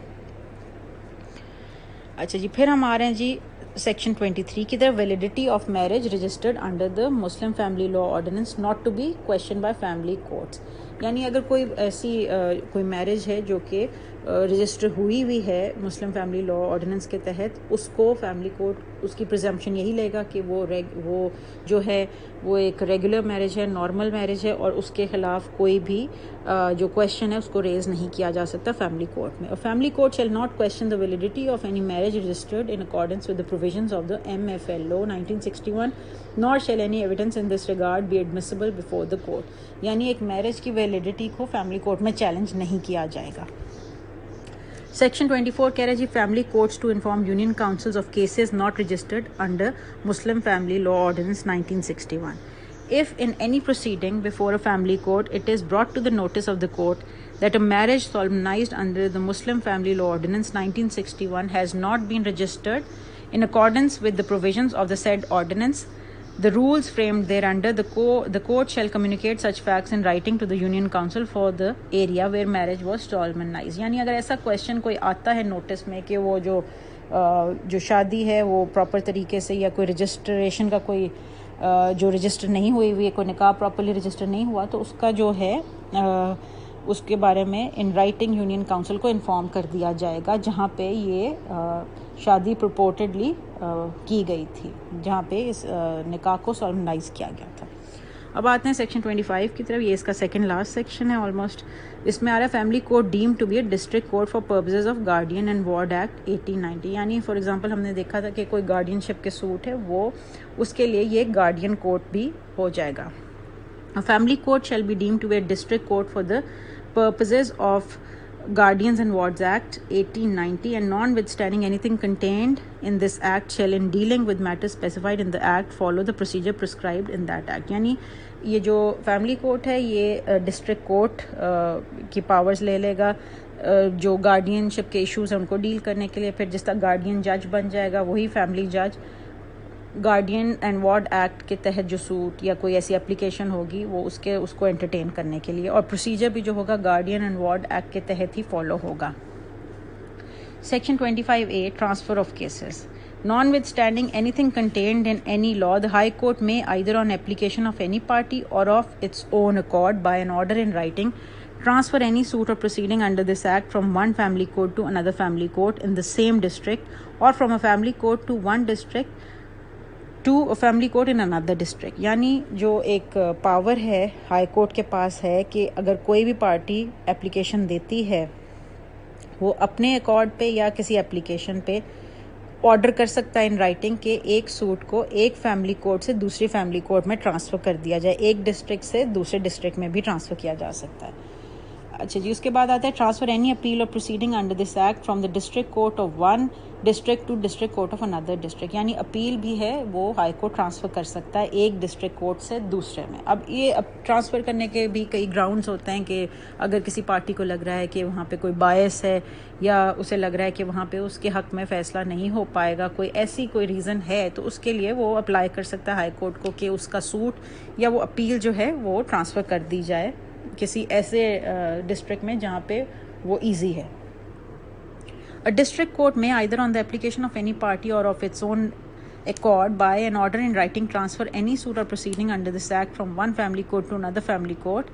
اچھا جی پھر ہم آ رہے ہیں جی سیکشن 23 کی طرف. Validity of marriage registered under the Muslim family law ordinance not to be questioned by family courts. یعنی اگر کوئی ایسی کوئی میرج ہے جو کہ رجسٹر ہوئی ہے مسلم فیملی لا آرڈیننس کے تحت، اس کو فیملی کورٹ اس کی پرزمپشن یہی لے گا کہ وہ جو ہے وہ ایک ریگولر میرج ہے، نارمل میرج ہے، اور اس کے خلاف کوئی بھی جو کویشچن ہے اس کو ریز نہیں کیا جا سکتا فیملی کورٹ میں. Family court shall not question the validity of any marriage registered in accordance with the provisions of the MFLO 1961 nor shall any evidence in this regard be admissible before the court. یعنی ایک marriage کی validity کو family court میں challenge نہیں کیا جائے گا. Section 24 کہہ رہا ہے جی family courts to inform union councils of cases not registered under Muslim family law ordinance 1961. If in any proceeding before a family court it is brought to the notice of the court that a marriage solemnized under the Muslim Family Law Ordinance 1961 has not been registered in accordance with the provisions of the said ordinance, the rules framed thereunder, the court shall communicate such facts in writing to the Union Council for the area where marriage was solemnized. یعنی اگر ایسا question کوئی آتا ہے notice میں کہ وہ جو شادی ہے وہ پراپر طریقے سے، یا کوئی رجسٹریشن کا کوئی جو رجسٹر نہیں ہوئی کوئی نکاح پراپرلی رجسٹر نہیں ہوا، تو اس کا جو ہے اس کے بارے میں ان رائٹنگ یونین کاؤنسل کو انفارم کر دیا جائے گا جہاں پہ یہ شادی پرپورٹڈلی کی گئی تھی، جہاں پہ اس نکاح کو سالمنائز کیا گیا تھا. اب آتے ہیں سیکشن 25 کی طرف. یہ اس کا سیکنڈ لاسٹ سیکشن ہے آلموسٹ. اس میں آ رہا ہے family court deemed to be a district court for purposes of guardian and ward act 1890. یعنی فار ایگزامپل ہم نے دیکھا تھا کہ کوئی گارڈین شپ کے سوٹ ہے، وہ اس کے لیے یہ گارڈین کورٹ بھی ہو جائے گا. Family court shall be deem to be a district court for the purposes of Guardians and Wards Act 1890, and notwithstanding anything contained in this act shall in dealing with matters specified in the act follow the procedure prescribed in that act. یعنی یہ جو family court ہے یہ district court کی powers لے لے گا جو guardian شپ کے ایشوز ہیں ان کو ڈیل کرنے کے لیے. پھر جس طرح گارڈین جج بن جائے گا وہی فیملی جج گارڈین اینڈ وارڈ ایکٹ کے تحت جو سوٹ یا کوئی ایسی اپلیکیشن ہوگی وہ اس کو انٹرٹین کرنے کے لیے, اور پروسیجر بھی جو ہوگا گارڈین اینڈ وارڈ ایکٹ کے تحت ہی فالو ہوگا. Section 25A transfer of cases. Notwithstanding anything contained in any law, the High Court may, either on application of any party or of its own accord by an order in writing, transfer any suit or proceeding under this act from one family court to another family court in the same district, or from a family court to one district to a family court in another district. یعنی جو ایک power ہے high court کے پاس ہے کہ اگر کوئی بھی پارٹی اپلیکیشن دیتی ہے وہ اپنے ایکارڈ پہ یا کسی اپلیکیشن پہ آرڈر کر سکتا ہے ان رائٹنگ کہ ایک سوٹ کو ایک فیملی کورٹ سے دوسری فیملی کورٹ میں ٹرانسفر کر دیا جائے, ایک ڈسٹرکٹ سے دوسرے ڈسٹرکٹ میں بھی ٹرانسفر کیا جا سکتا ہے. اچھا جی, اس کے بعد آتا ہے ٹرانسفر اینی اپیل اور proceeding under this act from the district court of one district to district court of another district. یعنی اپیل بھی ہے وہ ہائی کورٹ ٹرانسفر کر سکتا ہے ایک ڈسٹرکٹ کورٹ سے دوسرے میں. اب یہ ٹرانسفر کرنے کے بھی کئی گراؤنڈز ہوتے ہیں کہ اگر کسی پارٹی کو لگ رہا ہے کہ وہاں پہ کوئی باعث ہے یا اسے لگ رہا ہے کہ وہاں پہ اس کے حق میں فیصلہ نہیں ہو پائے گا, کوئی ایسی کوئی ریزن ہے, تو اس کے لیے وہ اپلائی کر سکتا ہے ہائی کورٹ کو کہ اس کا سوٹ یا وہ اپیل جو ہے وہ ٹرانسفر کر دی جائے کسی ایسے ڈسٹرکٹ میں جہاں پہ وہ ایزی ہے. A district court may, either on the application of any party or of its own accord, by an order in writing, transfer any suit or proceeding under this act from one family court to another family court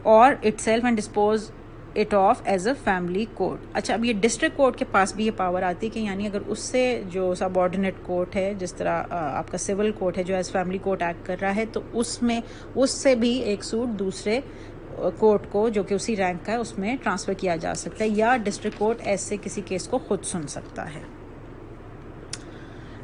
or itself and dispose it off as a family court. اچھا, اب یہ district court کے پاس بھی یہ power آتی ہے کہ یعنی اگر اس سے جو سب آرڈینیٹ کورٹ ہے, جس طرح آپ کا سول کورٹ ہے جو ایز فیملی کورٹ ایکٹ کر رہا ہے, تو اس سے بھی ایک سوٹ دوسرے کورٹ کو جو کہ اسی رینک کا ہے اس میں ٹرانسفر کیا جا سکتا ہے, یا ڈسٹرکٹ کورٹ ایسے کسی کیس کو خود سن سکتا ہے.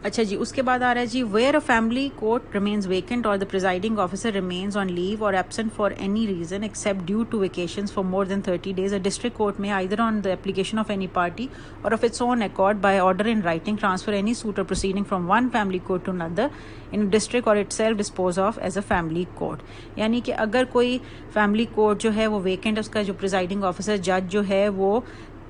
اچھا جی, اس کے بعد آ رہا ہے جی where a family court remains vacant or the presiding officer remains on leave or absent for any reason except due to vacations for more than 30 days, a district court may either on the application of any party or of its own accord by order in writing transfer any suit or proceeding from one family court to another in a district or itself dispose of as a family court. یعنی کہ اگر کوئی family court جو ہے وہ vacant ہے, اس کا جو پریزائڈنگ آفیسر جج جو ہے وہ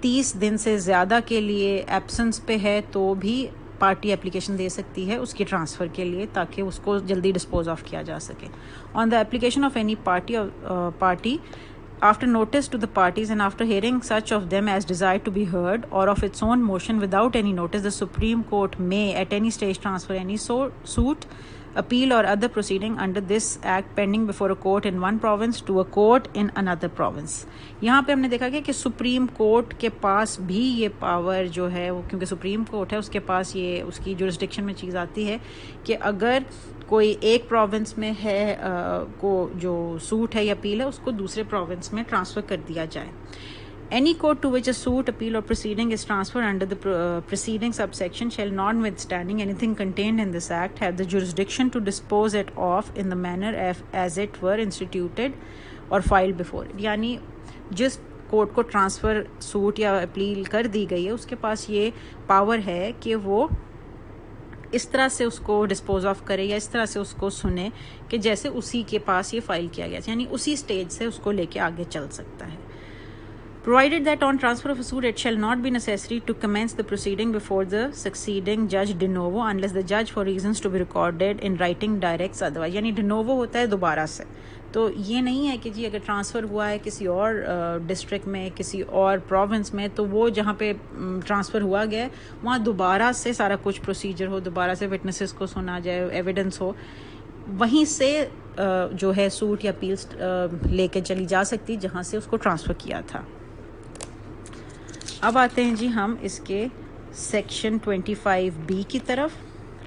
30 دن سے زیادہ کے لیے ایبسنس پہ ہے, تو بھی پارٹی اپلیکیشن دے سکتی ہے اس کی ٹرانسفر کے لیے تاکہ اس کو جلدی ڈسپوز آف کیا جا سکے. On the application of any party after notice to the parties and after hearing such of them as desire to be heard or of its own motion without any notice, the Supreme Court may at any stage transfer any suit, appeal or other proceeding under this act pending before a court in one province to a court in another province. یہاں پہ ہم نے دیکھا گیا کہ supreme court کے پاس بھی یہ پاور جو ہے وہ, کیونکہ سپریم کورٹ ہے اس کے پاس یہ اس کی جورسڈکشن میں چیز آتی ہے کہ اگر کوئی ایک پروونس میں ہے کو جو سوٹ ہے یا اپیل ہے اس کو دوسرے پروونس میں ٹرانسفر کر دیا جائے. Any court to which a suit, appeal or proceeding is transferred under the preceding subsection shall, notwithstanding anything contained in this act, have the jurisdiction to dispose it off in the manner as it were instituted or filed before it. یعنی جس court کو transfer suit یا appeal کر دی گئی ہے اس کے پاس یہ power ہے کہ وہ اس طرح سے اس کو ڈسپوز آف کرے یا اس طرح سے اس کو سنے کہ جیسے اسی کے پاس یہ فائل کیا گیا, یعنی اسی سٹیج سے اس کو لے کے آگے چل سکتا ہے. Provided that on transfer of a suit it shall not be necessary to commence the proceeding before the succeeding judge de novo unless the judge for reasons to be recorded in writing directs otherwise. یعنی de novo ہوتا ہے دوبارہ سے, تو یہ نہیں ہے کہ جی اگر ٹرانسفر ہوا ہے کسی اور ڈسٹرکٹ میں کسی اور پروونس میں تو وہ جہاں پہ ٹرانسفر ہوا گیا ہے وہاں دوبارہ سے سارا کچھ پروسیجر ہو, دوبارہ سے وٹنسز کو سنا جائے, ایویڈنس ہو, وہیں سے جو ہے سوٹ یا اپیلس لے کے چلی جا سکتی جہاں سے اس کو ٹرانسفر کیا تھا. اب آتے ہیں جی ہم اس کے سیکشن 25B کی طرف.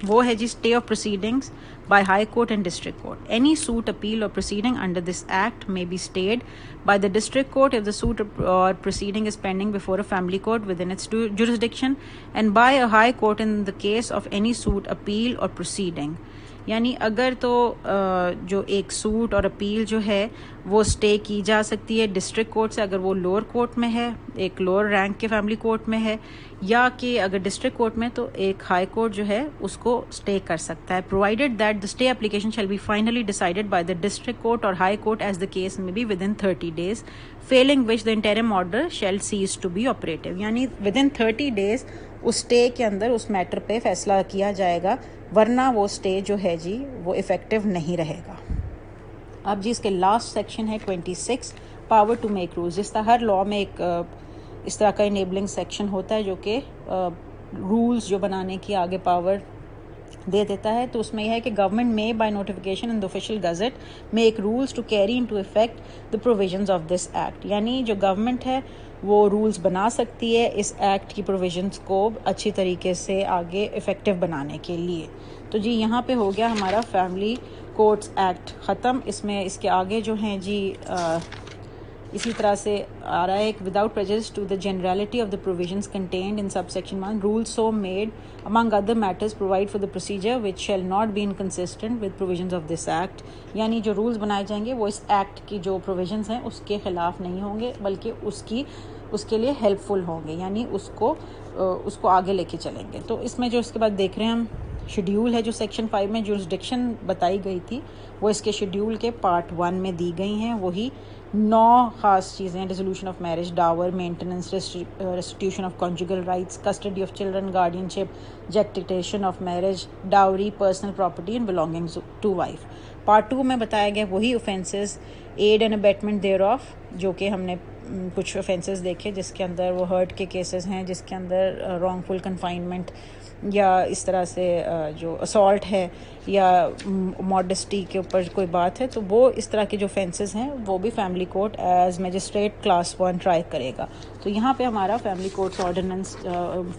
وہ ہے جی stay of proceedings by high court and district court. Any suit appeal اور proceeding under this act may be stayed by the district court if the suit or proceeding is pending before a family court within its jurisdiction and by a high court in the case of any suit, appeal or proceeding. یعنی اگر تو جو ایک suit اور appeal جو ہے وہ stay کی جا سکتی ہے ڈسٹرکٹ کورٹ سے اگر وہ لوور کورٹ میں ہے، ایک لوور رینک کے فیملی کورٹ میں ہے، یا کہ اگر ڈسٹرکٹ کورٹ میں تو ایک ہائی کورٹ جو ہے اس کو اسٹے کر سکتا ہے، provided that the stay application shall be finally decided by the district court or high court as the case may be within 30 days failing which the interim order shall cease to be operative, یعنی within 30 days اس stay کے اندر اس metre پہ فیصلہ کیا جائے گا، ورنہ وہ اسٹے جو ہے جی وہ افیکٹو نہیں رہے گا۔ اب جی اس کے لاسٹ سیکشن ہے 26 پاور ٹو میک رولز۔ جس طرح ہر لا میں ایک اس طرح کا انیبلنگ سیکشن ہوتا ہے جو کہ رولز جو بنانے کی آگے پاور دے دیتا ہے، تو اس میں یہ ہے کہ government may by notification in the official gazette make rules to carry into effect the provisions of this act, یعنی جو گورنمنٹ ہے وہ رولز بنا سکتی ہے اس ایکٹ کی پروویژنز کو اچھی طریقے سے آگے افیکٹو بنانے کے لیے۔ تو جی یہاں پہ ہو گیا ہمارا فیملی کورٹس ایکٹ ختم۔ اس میں اس کے آگے جو ہیں جی اسی طرح سے آ رہا ہے ایک without prejudice to the generality of the provisions contained in sub section 1 rules so made among other matters provide for the procedure which shall not be inconsistent with provisions of this act، یعنی جو rules بنائے جائیں گے وہ اس act کی جو provisions ہیں اس کے خلاف نہیں ہوں گے بلکہ اس کے لیے ہیلپ فل ہوں گے، یعنی اس کو آگے لے کے چلیں گے۔ تو اس میں جو اس کے بعد دیکھ رہے ہیں ہم شیڈیول ہے جو سیکشن 5 میں جورسڈکشن بتائی گئی تھی وہ اس کے شیڈیول کے پارٹ 1 میں دی گئی ہیں، وہی 9 خاص چیزیں: resolution of marriage, dower, maintenance, restitution of conjugal rights, custody of children, guardianship, jactitation of marriage, dowry, personal property and belongings to wife. Part 2 میں بتایا گیا وہی offences, aid and abetment thereof, جو کہ ہم نے کچھ اوفینسز دیکھے جس کے اندر وہ ہرٹ کے کیسز ہیں، جس کے اندر رانگ فل کنفائنمنٹ یا اس طرح سے جو اسالٹ ہے یا ماڈسٹی کے اوپر کوئی بات ہے، تو وہ اس طرح کے جو offences ہیں وہ بھی family court as magistrate class 1 try کرے گا۔ تو یہاں پہ ہمارا family courts ordinance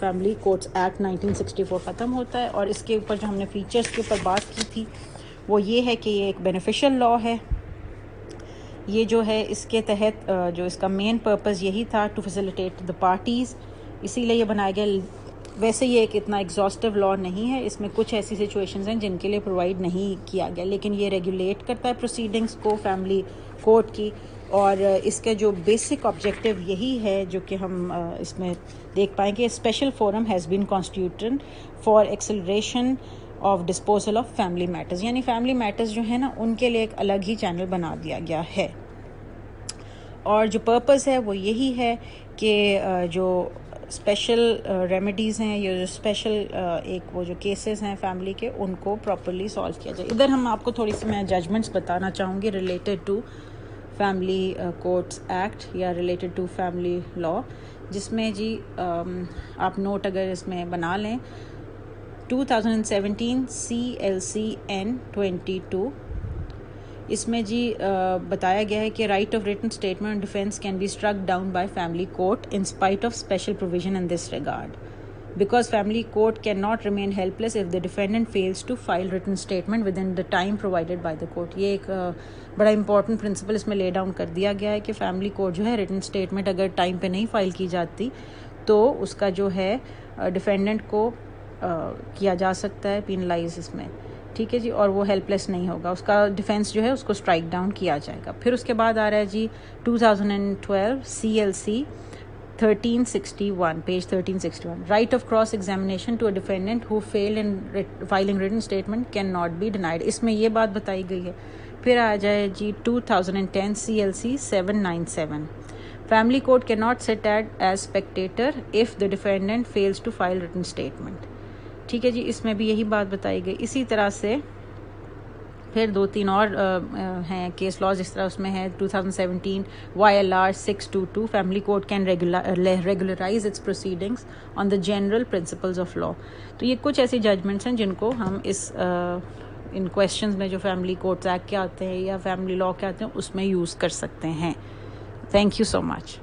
family courts act 1964 ختم ہوتا ہے، اور اس کے اوپر جو ہم نے فیچرز کے اوپر بات کی تھی وہ یہ ہے کہ یہ ایک بینیفیشل لا ہے۔ یہ جو ہے اس کے تحت جو اس کا مین پرپز یہی تھا ٹو فیسیلیٹیٹ دا پارٹیز، اسی لیے یہ بنایا گیا۔ ویسے یہ ایک اتنا ایگزاسٹو لا نہیں ہے، اس میں کچھ ایسی سچویشنز ہیں جن کے لیے پرووائڈ نہیں کیا گیا، لیکن یہ ریگولیٹ کرتا ہے پروسیڈنگز کو فیملی کورٹ کی، اور اس کا جو بیسک آبجیکٹو یہی ہے جو کہ ہم اس میں دیکھ پائیں گے: special forum has been constituted for acceleration of disposal of family matters, یعنی فیملی میٹرز جو ہیں نا ان کے لیے ایک الگ ہی چینل بنا دیا گیا ہے، اور جو پرپز ہے وہ یہی ہے کہ جو اسپیشل ریمیڈیز ہیں یا جو اسپیشل ایک وہ جو کیسز ہیں فیملی کے ان کو پراپرلی سالو کیا جائے۔ ادھر ہم آپ کو تھوڑی سی میں ججمنٹس بتانا چاہوں گی related to family courts act یا ریلیٹڈ ٹو فیملی لا، جس میں جی آپ نوٹ اگر اس میں بنا لیں 2017 CLCN 22، اس میں جی بتایا گیا ہے کہ right of written statement defence can be struck down by family court in spite of special provision in this regard because family court can not remain helpless if the defendant fails to file written statement within the time provided by the court. یہ ایک بڑا important principle اس میں lay down کر دیا گیا ہے کہ family court جو ہے ریٹن اسٹیٹمنٹ اگر ٹائم پہ نہیں فائل کی جاتی تو اس کا جو ہے ڈیفینڈنٹ کو کیا جا سکتا ہے پینلائز اس میں، ٹھیک ہے جی، اور وہ ہیلپ لیس نہیں ہوگا، اس کا ڈیفینس جو ہے اس کو اسٹرائک ڈاؤن کیا جائے گا۔ پھر اس کے بعد آ رہا ہے جی 2012 CLC 1361 page 1361 right of cross examination to a defendant who failed in filing written statement can not be denied, اس میں یہ بات بتائی گئی ہے۔ پھر آ جائے جی 2010 CLC 797 family court can not sit at as spectator if the defendant fails to file written statement, ٹھیک ہے جی، اس میں بھی یہی بات بتائی گئی۔ اسی طرح سے پھر 2-3 اور ہیں کیس لاز، اس طرح اس میں ہے 2017 YLR 622 family court can regularize its proceedings on the general principles of law. تو یہ کچھ ایسی ججمنٹس ہیں جن کو ہم ان کویشچنز میں جو فیملی کورٹس ایکٹ کے آتے ہیں یا فیملی لا کے آتے ہیں اس میں یوز کر سکتے ہیں۔ Thank you so much.